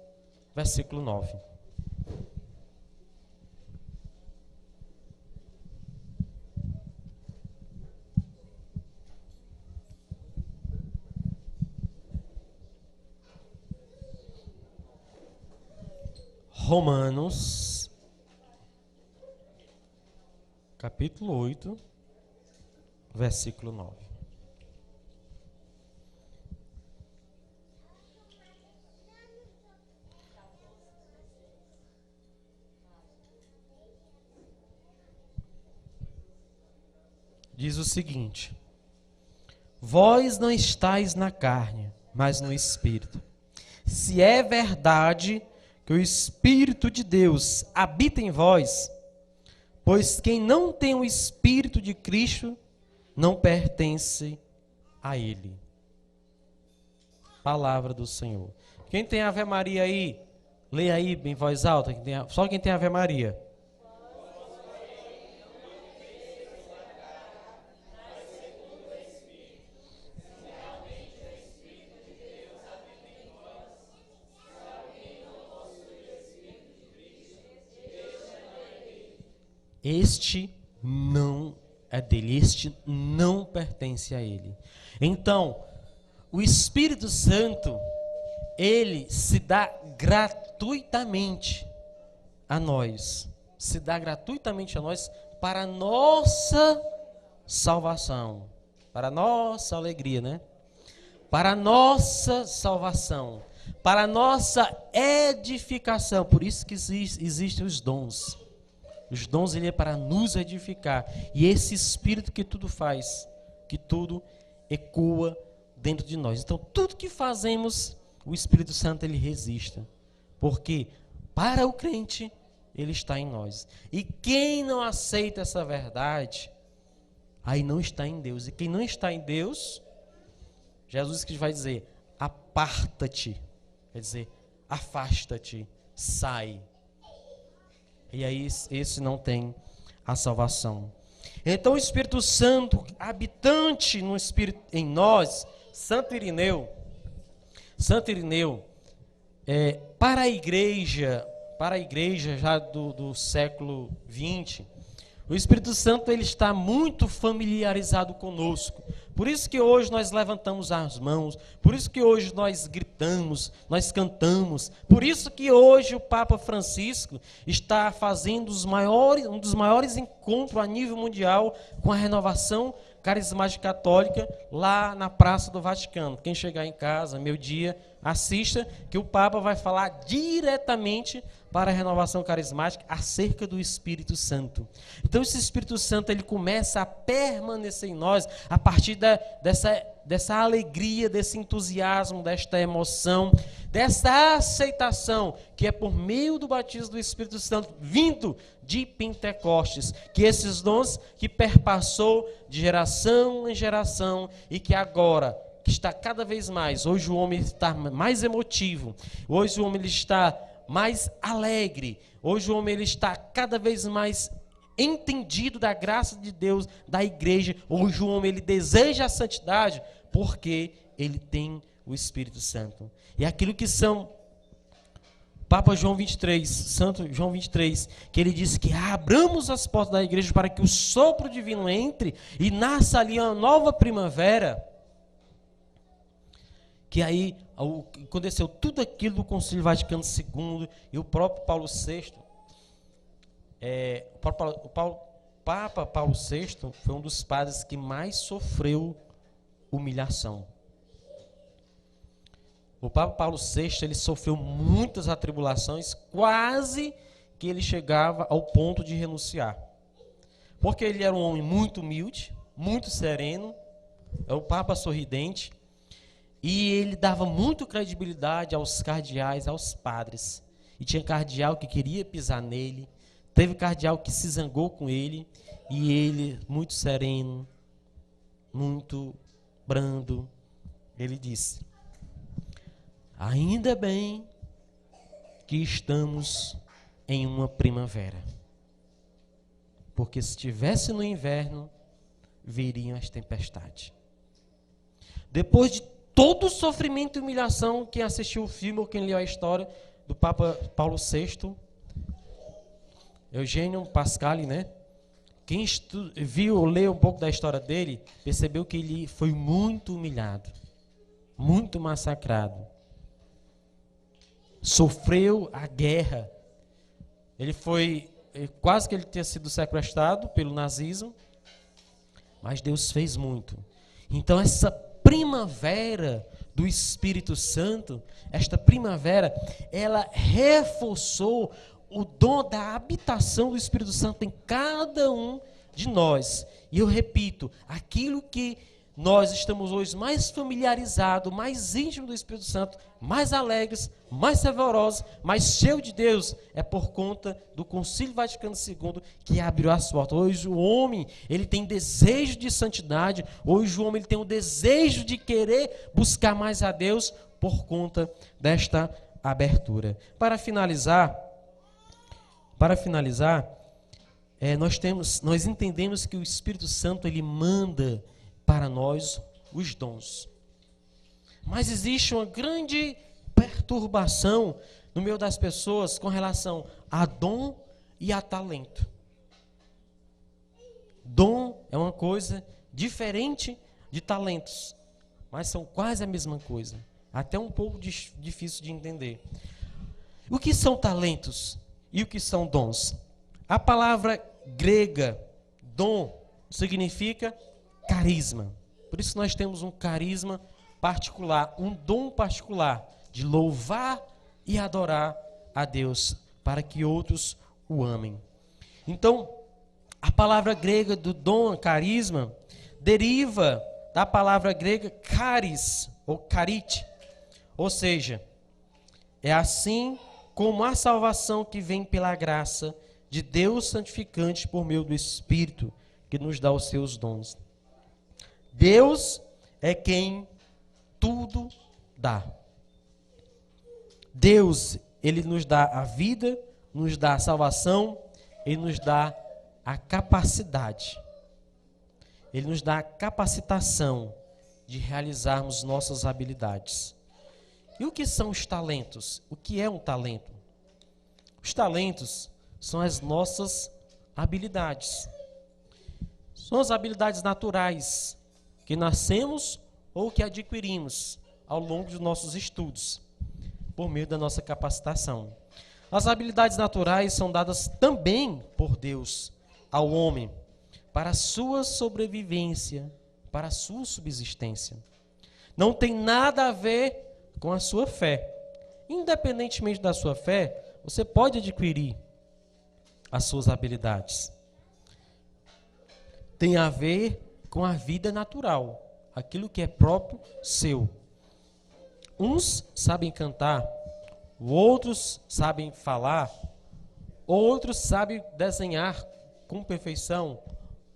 Speaker 1: versículo 9. Romanos, capítulo 8, versículo 9. Diz o seguinte: vós não estáis na carne, mas no Espírito. Se é verdade que o Espírito de Deus habita em vós, pois quem não tem o Espírito de Cristo não pertence a Ele. Palavra do Senhor. Quem tem Ave Maria aí? Leia aí em voz alta, só quem tem Ave Maria. Este não é dele, este não pertence a ele. Então, o Espírito Santo, ele se dá gratuitamente a nós. Se dá gratuitamente a nós para a nossa salvação. Para a nossa alegria, né? Para a nossa salvação. Para a nossa edificação. Por isso que existem os dons. Os dons, ele é para nos edificar. E esse Espírito que tudo faz, que tudo ecoa dentro de nós. Então, tudo que fazemos, o Espírito Santo, ele resiste. Porque, para o crente, ele está em nós. E quem não aceita essa verdade, aí não está em Deus. E quem não está em Deus, Jesus que vai dizer, aparta-te. Quer dizer, afasta-te, sai. E aí esse não tem a salvação. Então o Espírito Santo, habitante no Espírito em nós, Santo Irineu, para a igreja já do século XX, o Espírito Santo ele está muito familiarizado conosco. Por isso que hoje nós levantamos as mãos, por isso que hoje nós gritamos, nós cantamos, por isso que hoje o Papa Francisco está fazendo um dos maiores encontros a nível mundial com a renovação carismática católica lá na Praça do Vaticano. Quem chegar em casa, meio-dia, assista que o Papa vai falar diretamente para a renovação carismática acerca do Espírito Santo. Então esse Espírito Santo ele começa a permanecer em nós a partir dessa alegria, desse entusiasmo, desta emoção, dessa aceitação que é por meio do batismo do Espírito Santo vindo de Pentecostes, que esses dons que perpassou de geração em geração e que agora que está cada vez mais, hoje o homem está mais emotivo, hoje o homem ele está mais alegre, hoje o homem ele está cada vez mais entendido da graça de Deus, da igreja, hoje o homem ele deseja a santidade porque ele tem o Espírito Santo. E aquilo que são Papa João 23, Santo João 23, que ele diz que abramos as portas da igreja para que o sopro divino entre e nasça ali uma nova primavera. Que aí aconteceu tudo aquilo do Concílio Vaticano II e o próprio Paulo VI, o Papa Paulo VI foi um dos padres que mais sofreu humilhação. O Papa Paulo VI, ele sofreu muitas atribulações, quase que ele chegava ao ponto de renunciar. Porque ele era um homem muito humilde, muito sereno, é o Papa sorridente, e ele dava muito credibilidade aos cardeais, aos padres. E tinha cardeal que queria pisar nele, teve cardeal que se zangou com ele, e ele, muito sereno, muito brando, ele disse: ainda bem que estamos em uma primavera, porque se estivesse no inverno, viriam as tempestades. Depois de todo o sofrimento e humilhação, quem assistiu o filme ou quem leu a história do Papa Paulo VI, Eugênio Pascali, né? Quem viu, leu um pouco da história dele, percebeu que ele foi muito humilhado, muito massacrado. Sofreu a guerra. Quase que ele tinha sido sequestrado pelo nazismo, mas Deus fez muito. Então essa primavera do Espírito Santo, esta primavera, ela reforçou o dom da habitação do Espírito Santo em cada um de nós. E eu repito, aquilo que nós estamos hoje mais familiarizados, mais íntimos do Espírito Santo, mais alegres, mais fervorosos, mais cheios de Deus, é por conta do Concílio Vaticano II que abriu as portas. Hoje o homem, ele tem desejo de santidade, hoje o homem ele tem o desejo de querer buscar mais a Deus por conta desta abertura. Para finalizar, nós entendemos que o Espírito Santo ele manda para nós os dons. Mas existe uma grande perturbação no meio das pessoas com relação a dom e a talento. Dom é uma coisa diferente de talentos, mas são quase a mesma coisa. Até um pouco difícil de entender. O que são talentos e o que são dons? A palavra grega, dom, significa carisma. Por isso nós temos um carisma particular, um dom particular de louvar e adorar a Deus para que outros o amem. Então, a palavra grega do dom, carisma, deriva da palavra grega charis ou charite. Ou seja, é assim como a salvação que vem pela graça de Deus santificante por meio do Espírito que nos dá os seus dons. Deus é quem tudo dá. Deus, ele nos dá a vida, nos dá a salvação, ele nos dá a capacidade. Ele nos dá a capacitação de realizarmos nossas habilidades. E o que são os talentos? O que é um talento? Os talentos são as nossas habilidades. São as habilidades naturais que nascemos ou que adquirimos ao longo dos nossos estudos, por meio da nossa capacitação. As habilidades naturais são dadas também por Deus ao homem para a sua sobrevivência, para a sua subsistência. Não tem nada a ver com a sua fé. Independentemente da sua fé, você pode adquirir as suas habilidades. Tem a ver com a vida natural, aquilo que é próprio seu. Uns sabem cantar, outros sabem falar, outros sabem desenhar com perfeição,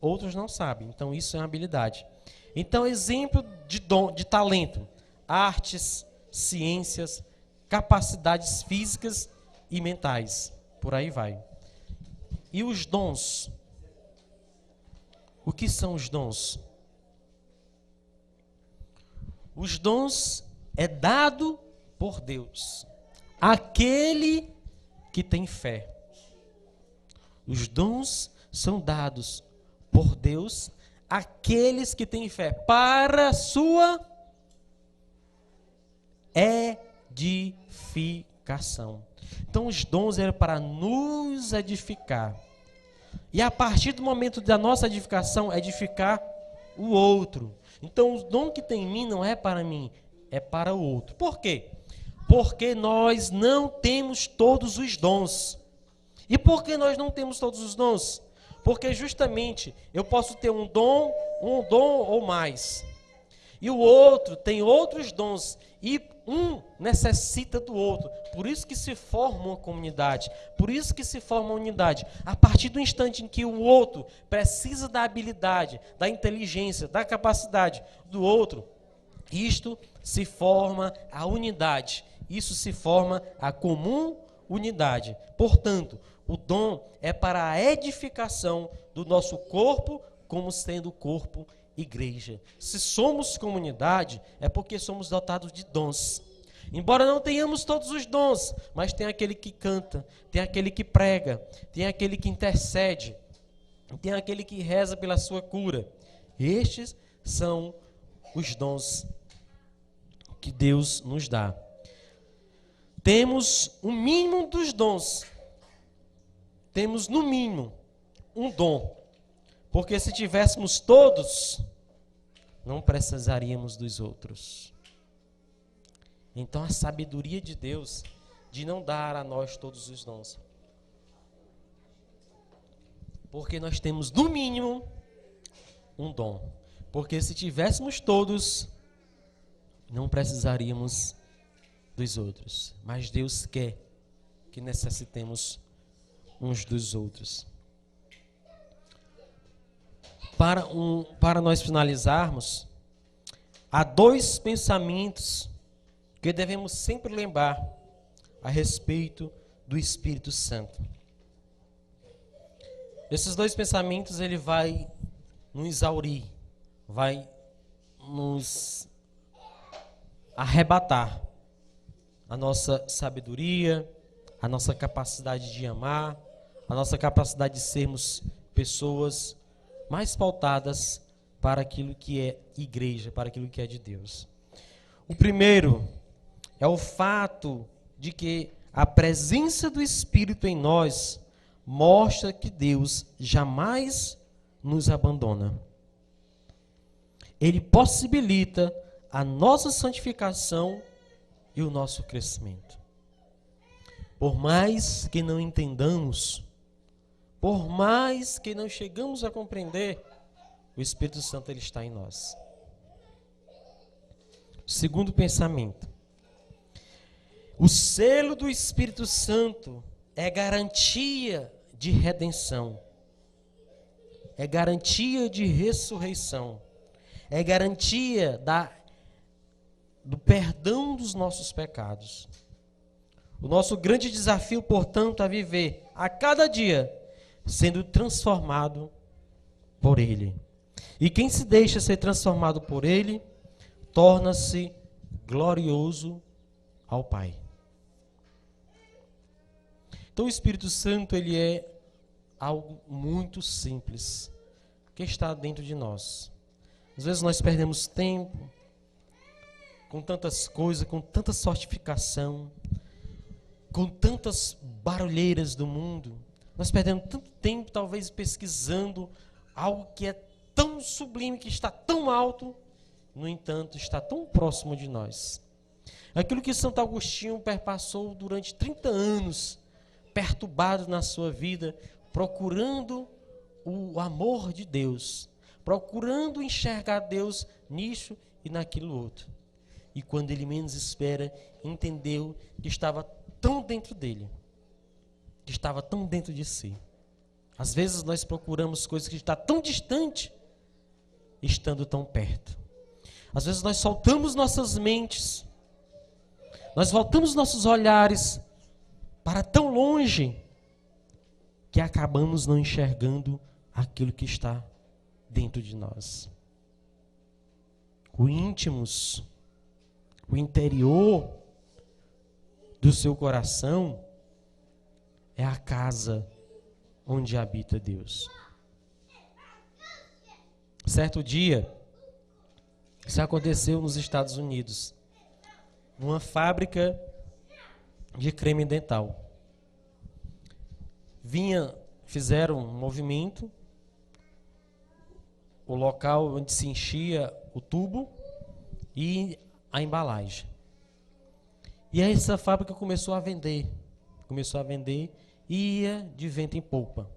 Speaker 1: outros não sabem. Então isso é uma habilidade. Então, exemplo de dom, de talento: artes, ciências, capacidades físicas e mentais. Por aí vai. E os dons? O que são os dons? Os dons é dado por Deus àquele que tem fé. Os dons são dados por Deus àqueles que têm fé para sua edificação. Então os dons eram para nos edificar. E a partir do momento da nossa edificação, edificar o outro. Então o dom que tem em mim não é para mim, é para o outro. Por quê? Porque nós não temos todos os dons. E por que nós não temos todos os dons? Porque justamente eu posso ter um dom ou mais. E o outro tem outros dons. E um necessita do outro. Por isso que se forma uma comunidade. Por isso que se forma uma unidade. A partir do instante em que o outro precisa da habilidade, da inteligência, da capacidade do outro, isto se forma a unidade. Isso se forma a comum unidade. Portanto, o dom é para a edificação do nosso corpo, como sendo o corpo igreja. Se somos comunidade, é porque somos dotados de dons. Embora não tenhamos todos os dons, mas tem aquele que canta, tem aquele que prega, tem aquele que intercede, tem aquele que reza pela sua cura. Estes são os dons que Deus nos dá. Temos o mínimo dos dons. Temos, no mínimo, um dom. Porque se tivéssemos todos, não precisaríamos dos outros. Então, a sabedoria de Deus de não dar a nós todos os dons. Porque nós temos, no mínimo, um dom. Porque se tivéssemos todos, não precisaríamos dos outros. Mas Deus quer que necessitemos uns dos outros. Para nós finalizarmos, há dois pensamentos que devemos sempre lembrar a respeito do Espírito Santo. Esses dois pensamentos ele vai nos exaurir, vai nos arrebatar a nossa sabedoria, a nossa capacidade de amar, a nossa capacidade de sermos pessoas mais pautadas para aquilo que é igreja, para aquilo que é de Deus. O primeiro é o fato de que a presença do Espírito em nós mostra que Deus jamais nos abandona. Ele possibilita a nossa santificação e o nosso crescimento. Por mais que não entendamos, por mais que não chegamos a compreender, o Espírito Santo ele está em nós. Segundo pensamento. O selo do Espírito Santo é garantia de redenção. É garantia de ressurreição. É garantia do perdão dos nossos pecados. O nosso grande desafio, portanto, é viver a cada dia sendo transformado por Ele. E quem se deixa ser transformado por Ele, torna-se glorioso ao Pai. Então o Espírito Santo, ele é algo muito simples, que está dentro de nós. Às vezes nós perdemos tempo com tantas coisas, com tanta sortificação, com tantas barulheiras do mundo. Nós perdemos tanto tempo, talvez, pesquisando algo que é tão sublime, que está tão alto, no entanto, está tão próximo de nós. Aquilo que Santo Agostinho perpassou durante 30 anos, perturbado na sua vida, procurando o amor de Deus, procurando enxergar Deus nisso e naquilo outro. E quando ele menos espera, entendeu que estava tão dentro dele, que estava tão dentro de si. Às vezes nós procuramos coisas que estão tão distante, estando tão perto. Às vezes nós soltamos nossas mentes, nós voltamos nossos olhares para tão longe, que acabamos não enxergando aquilo que está dentro de nós. O íntimos, o interior do seu coração é a casa onde habita Deus. Certo dia, isso aconteceu nos Estados Unidos, numa fábrica de creme dental. Fizeram um movimento, o local onde se enchia o tubo e a embalagem. E aí essa fábrica começou a vender e ia de vento em polpa.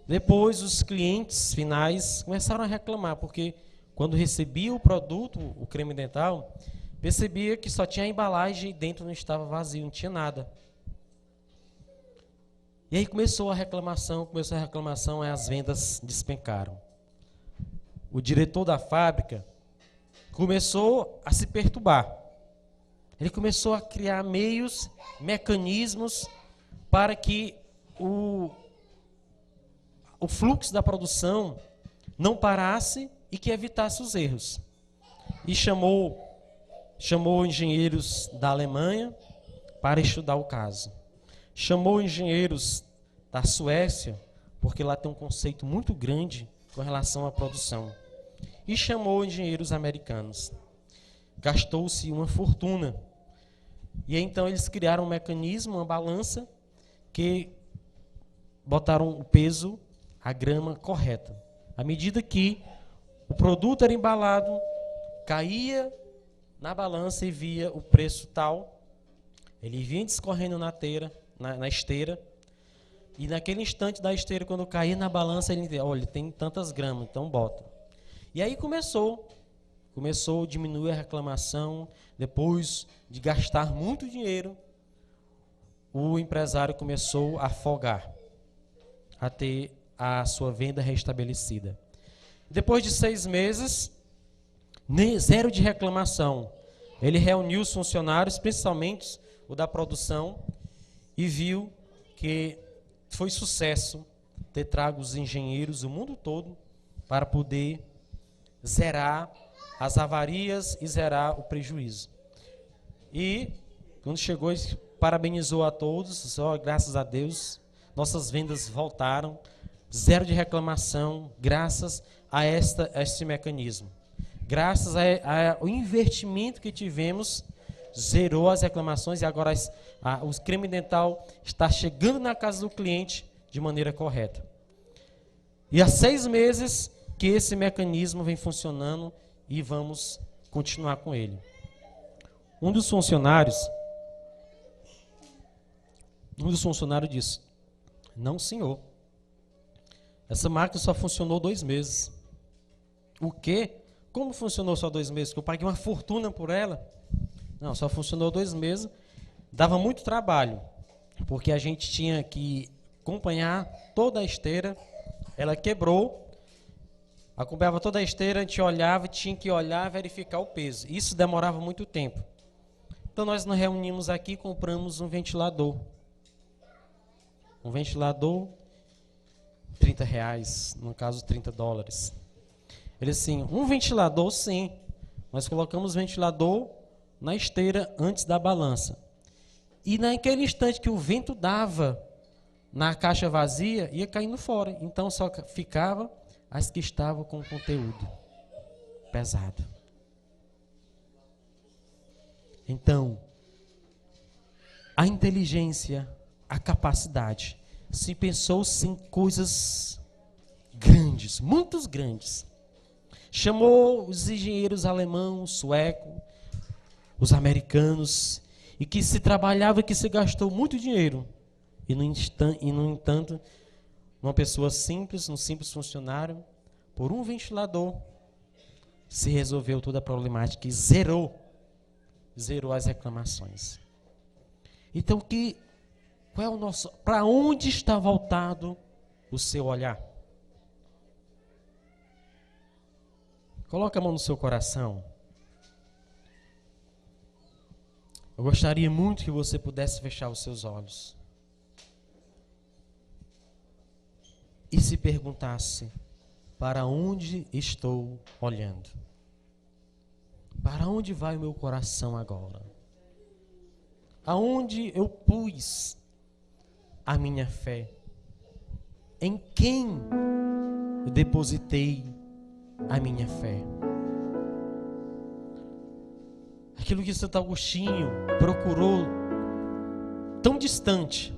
Speaker 1: Depois os clientes finais começaram a reclamar, porque quando recebia o produto, o creme dental, percebia que só tinha a embalagem e dentro não estava vazio, não tinha nada. E aí começou a reclamação, e as vendas despencaram. O diretor da fábrica começou a se perturbar. Ele começou a criar meios, mecanismos para que o fluxo da produção não parasse e que evitasse os erros. E chamou engenheiros da Alemanha para estudar o caso. Chamou engenheiros da Suécia, porque lá tem um conceito muito grande com relação à produção. E chamou engenheiros americanos. Gastou-se uma fortuna. E então eles criaram um mecanismo, uma balança, que botaram o peso, a grama correta. À medida que o produto era embalado, caía na balança e via o preço tal, ele vinha discorrendo na esteira, e naquele instante da esteira, quando caía na balança, ele dizia, olha, tem tantas gramas, então bota. E aí começou a diminuir a reclamação. Depois de gastar muito dinheiro, o empresário começou a folgar, a ter a sua venda restabelecida. Depois de 6 meses, zero de reclamação. Ele reuniu os funcionários, principalmente o da produção, e viu que foi sucesso ter trago os engenheiros do mundo todo para poder zerar as avarias e zerar o prejuízo. E quando chegou, parabenizou a todos, só graças a Deus, nossas vendas voltaram, zero de reclamação, graças a este mecanismo. Graças ao investimento que tivemos, zerou as reclamações e agora o creme dental está chegando na casa do cliente de maneira correta. E há 6 meses que esse mecanismo vem funcionando e vamos continuar com ele. Um dos funcionários disse: não, senhor, essa máquina só funcionou 2 meses. O quê? Como funcionou só 2 meses? Que eu paguei uma fortuna por ela? Não, só funcionou 2 meses. Dava muito trabalho, porque a gente tinha que acompanhar toda a esteira. Ela quebrou, acompanhava toda a esteira, a gente olhava, tinha que olhar, verificar o peso. Isso demorava muito tempo. Então nós nos reunimos aqui e compramos um ventilador. Um ventilador, R$30, no caso $30. Ele assim, um ventilador sim, nós colocamos o ventilador na esteira antes da balança. E naquele instante que o vento dava na caixa vazia, ia caindo fora. Então só ficava as que estavam com conteúdo pesado. Então, a inteligência, a capacidade, se pensou-se em coisas grandes, muito grandes. Chamou os engenheiros alemães, suecos, os americanos, e que se trabalhava, que se gastou muito dinheiro. E no entanto, uma pessoa simples, um simples funcionário, por um ventilador, se resolveu toda a problemática e zerou as reclamações. Então, qual é o nosso, para onde está voltado o seu olhar? Coloque a mão no seu coração. Eu gostaria muito que você pudesse fechar os seus olhos e se perguntasse: para onde estou olhando? Para onde vai o meu coração agora? Aonde eu pus a minha fé? Em quem eu depositei a minha fé? Aquilo que Santo Agostinho procurou tão distante,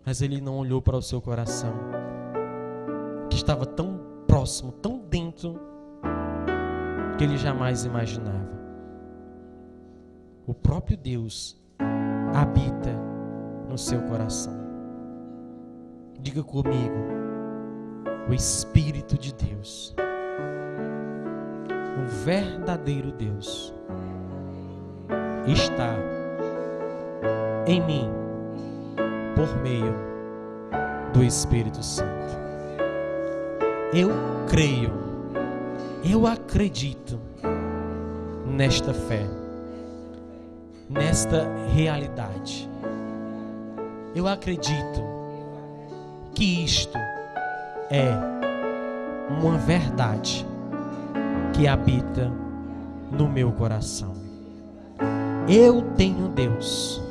Speaker 1: mas ele não olhou para o seu coração, que estava tão próximo, tão dentro, que ele jamais imaginava. O próprio Deus habita no seu coração. Diga comigo: o Espírito de Deus, o verdadeiro Deus, está em mim por meio do Espírito Santo. Eu creio, eu acredito nesta fé, nesta realidade. Eu acredito que isto é uma verdade que habita no meu coração. Eu tenho Deus,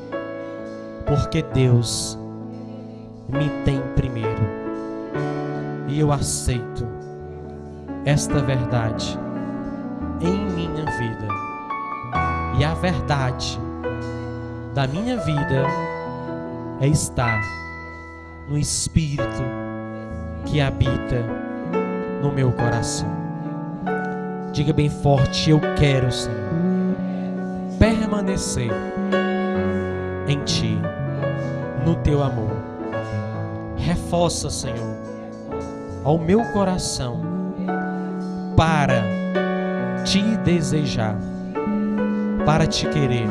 Speaker 1: porque Deus me tem primeiro. E eu aceito esta verdade em minha vida. E a verdade da minha vida é estar no Espírito que habita no meu coração. Diga bem forte: eu quero, Senhor, permanecer em Ti, no Teu amor. Reforça, Senhor, ao meu coração para Te desejar, para Te querer,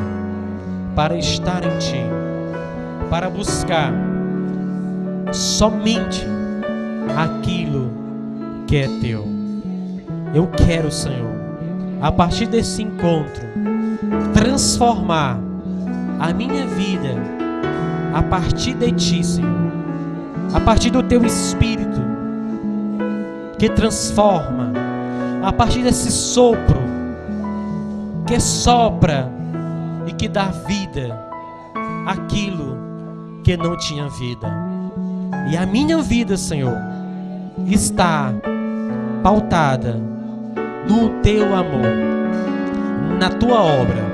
Speaker 1: para estar em Ti, para buscar somente aquilo que é Teu. Eu quero, Senhor, a partir desse encontro, transformar a minha vida a partir de Ti, Senhor, a partir do Teu Espírito que transforma, a partir desse sopro que sopra e que dá vida àquilo que não tinha vida. E a minha vida, Senhor, está pautada no Teu amor, na Tua obra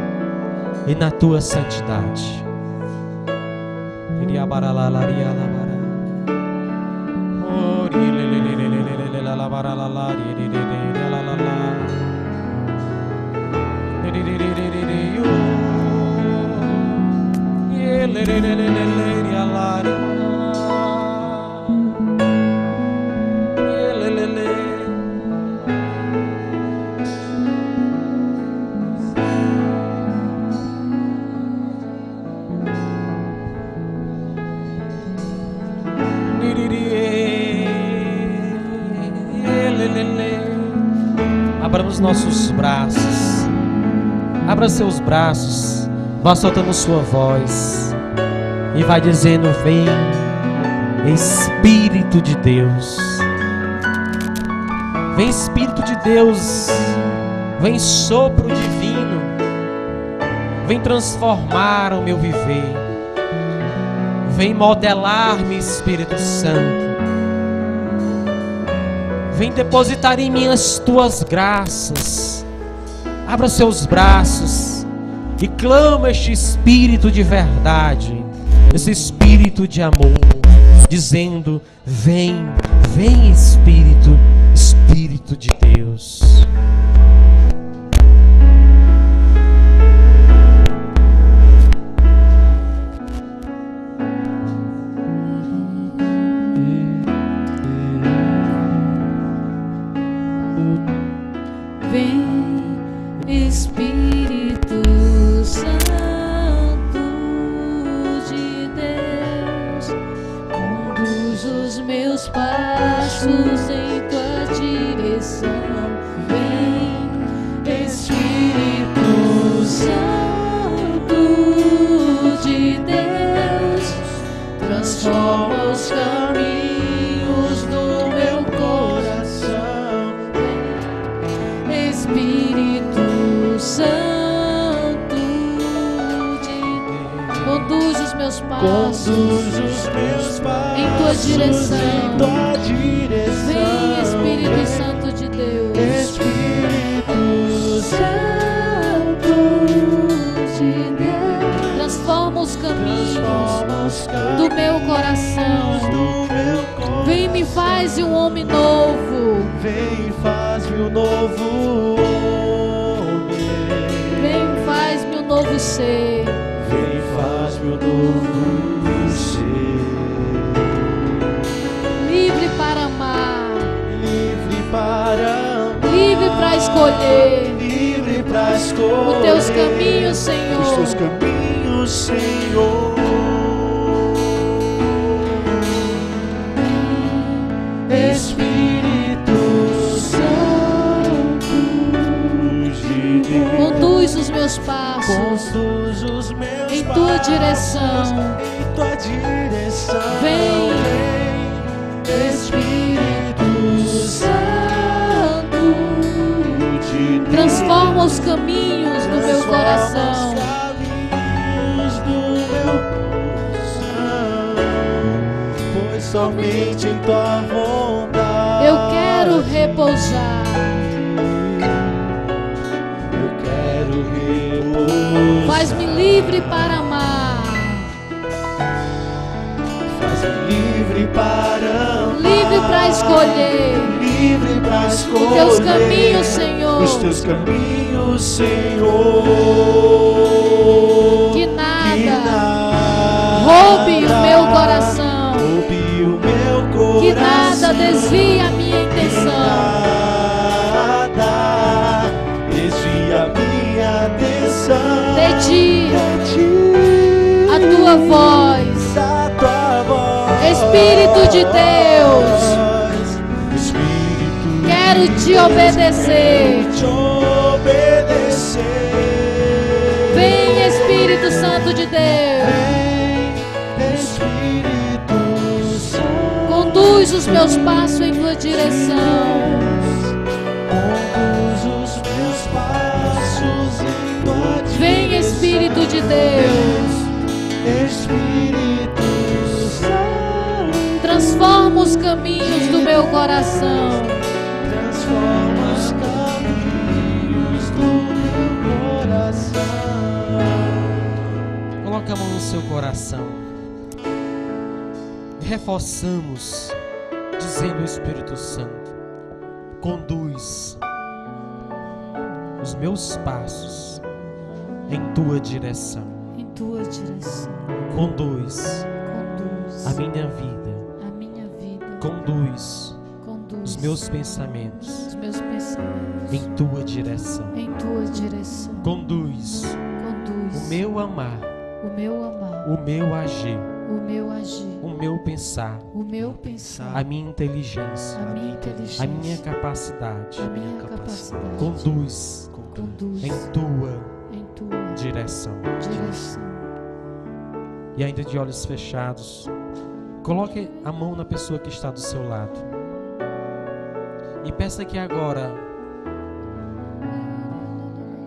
Speaker 1: e na Tua santidade. Abra os nossos braços, abra seus braços, vá soltando sua voz e vai dizendo: vem Espírito de Deus, vem Espírito de Deus, vem sopro divino, vem transformar o meu viver, vem modelar-me, Espírito Santo. Vem depositar em mim as Tuas graças. Abra seus braços e clama este Espírito de verdade, esse Espírito de amor, dizendo: vem, vem Espírito, Espírito de Deus.
Speaker 2: Somente em Tua vontade
Speaker 3: eu quero repousar.
Speaker 2: Eu quero repousar.
Speaker 3: Faz-me livre para amar.
Speaker 2: Faz-me livre para amar.
Speaker 3: Livre para escolher.
Speaker 2: Livre para escolher.
Speaker 3: Os Teus caminhos, Senhor.
Speaker 2: Os Teus caminhos, Senhor.
Speaker 3: Que nada roube o meu coração. Que nada desvie a minha intenção.
Speaker 2: Nada desvie a minha atenção.
Speaker 3: De Ti, a Tua voz. Espírito de Deus, quero Te obedecer. Vem, Espírito Santo de Deus.
Speaker 2: Vem, Espírito Santo.
Speaker 3: Conduz os meus passos em tua direção.
Speaker 2: Conduz os meus passos em tua direção.
Speaker 3: Vem, Espírito de Deus.
Speaker 2: Espírito Santo.
Speaker 3: Transforma os caminhos do meu coração.
Speaker 2: Transforma os caminhos do meu coração.
Speaker 1: Coloque a mão no seu coração. Reforçamos, dizendo ao Espírito Santo: conduz os meus passos em tua direção.
Speaker 3: Em tua direção.
Speaker 1: Conduz
Speaker 3: Conduz
Speaker 1: a minha vida.
Speaker 3: a minha vida.
Speaker 1: Conduz
Speaker 3: Conduz
Speaker 1: os meus pensamentos
Speaker 3: os meus pensamentos
Speaker 1: em tua direção.
Speaker 3: em tua direção.
Speaker 1: Conduz
Speaker 3: Conduz
Speaker 1: o meu amar,
Speaker 3: o meu amar,
Speaker 1: o meu agir,
Speaker 3: o meu agir,
Speaker 1: o meu pensar,
Speaker 3: o meu pensar,
Speaker 1: a minha inteligência,
Speaker 3: a minha inteligência,
Speaker 1: a minha capacidade.
Speaker 3: a minha capacidade.
Speaker 1: Conduz
Speaker 3: Conduz
Speaker 1: em tua
Speaker 3: em tua
Speaker 1: direção.
Speaker 3: direção.
Speaker 1: E ainda de olhos fechados, coloque a mão na pessoa que está do seu lado e peça que agora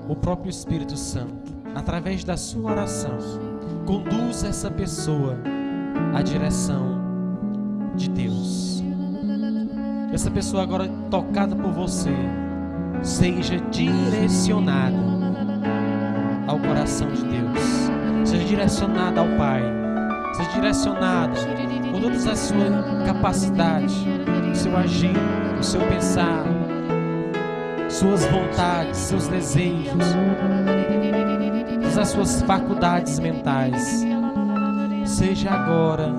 Speaker 1: o próprio Espírito Santo, através da sua oração, conduza essa pessoa à direção de Deus. Essa pessoa agora tocada por você seja direcionada ao coração de Deus, seja direcionada ao Pai, seja direcionada com todas as suas capacidades, o seu agir, o seu pensar, suas vontades, seus desejos, todas as suas faculdades mentais, seja agora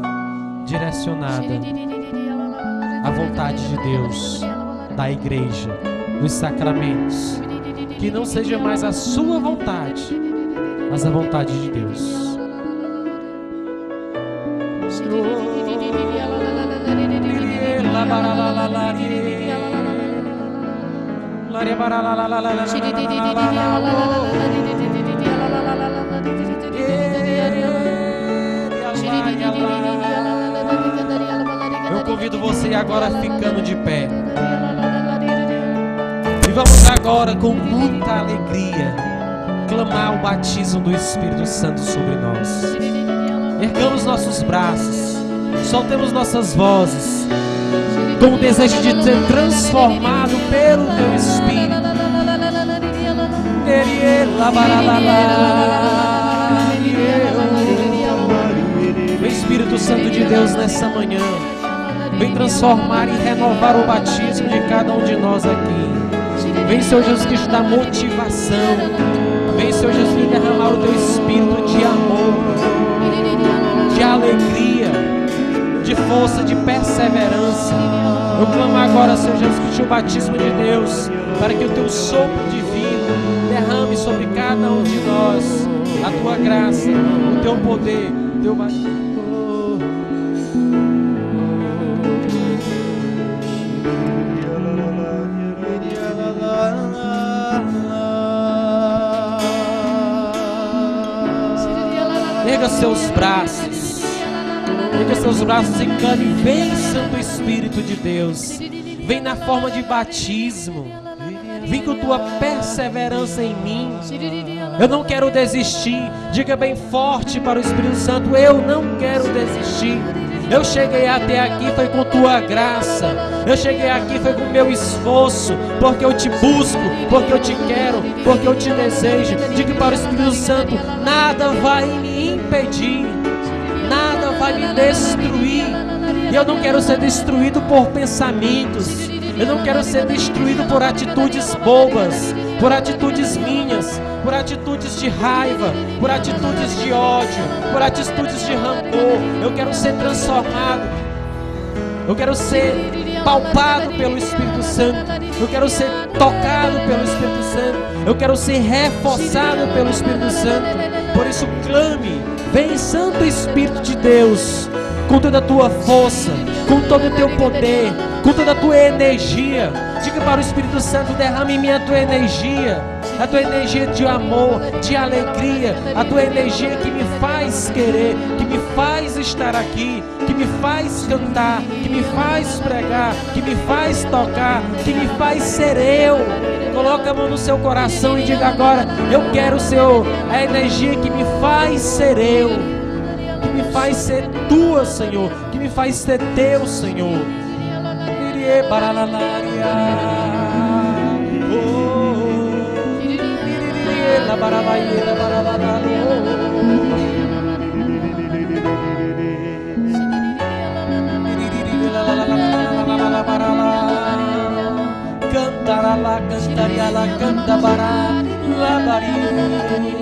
Speaker 1: direcionada à vontade de Deus, da igreja, dos sacramentos. Que não seja mais a sua vontade, mas a vontade de Deus. Eu convido você agora ficando de pé. E vamos agora com muita alegria clamar o batismo do Espírito Santo sobre nós. Ergamos nossos braços, soltemos nossas vozes, com o desejo de ser transformado pelo Teu Espírito. Vem, Espírito Santo de Deus, nessa manhã, vem transformar e renovar o batismo de cada um de nós aqui. Vem, Senhor Jesus Cristo, da motivação. Vem, Senhor Jesus, vem derramar o Teu Espírito de amor, de alegria, de força, de perseverança. Eu clamo agora, Senhor Jesus Cristo, o batismo de Deus, para que o Teu sopro divino derrame sobre cada um de nós a Tua graça, o Teu poder, o Teu batismo. Erga seus braços, erga seus braços e clame: vem, Santo Espírito de Deus, vem na forma de batismo, vem com tua perseverança em mim. Eu não quero desistir. Diga bem forte para o Espírito Santo: eu não quero desistir. Eu cheguei até aqui foi com tua graça. Eu cheguei aqui foi com meu esforço, porque eu te busco, porque eu te quero, porque eu te desejo. Diga para o Espírito Santo: nada vai me impedir, nada vai me destruir. E eu não quero ser destruído por pensamentos. Eu não quero ser destruído por atitudes bobas, por atitudes minhas, por atitudes de raiva, por atitudes de ódio, por atitudes de rancor. Eu quero ser transformado. Eu quero ser palpado pelo Espírito Santo. Eu quero ser tocado pelo Espírito Santo. Eu quero ser reforçado pelo Espírito Santo. Por isso clame: vem, Santo Espírito de Deus, com toda a tua força, com todo o teu poder, com toda a tua energia. Diga para o Espírito Santo: derrame em mim a tua energia. a tua energia de amor, de alegria, a tua energia que me faz querer, que me faz estar aqui, que me faz cantar, que me faz pregar, que me faz tocar, que me faz ser eu. Coloca a mão no seu coração e diga agora: eu quero, Senhor, a energia que me faz ser eu, que me faz ser tua, Senhor, que me faz ser teu, Senhor. Cantará lá, cantaria lá, canta bará, labaria.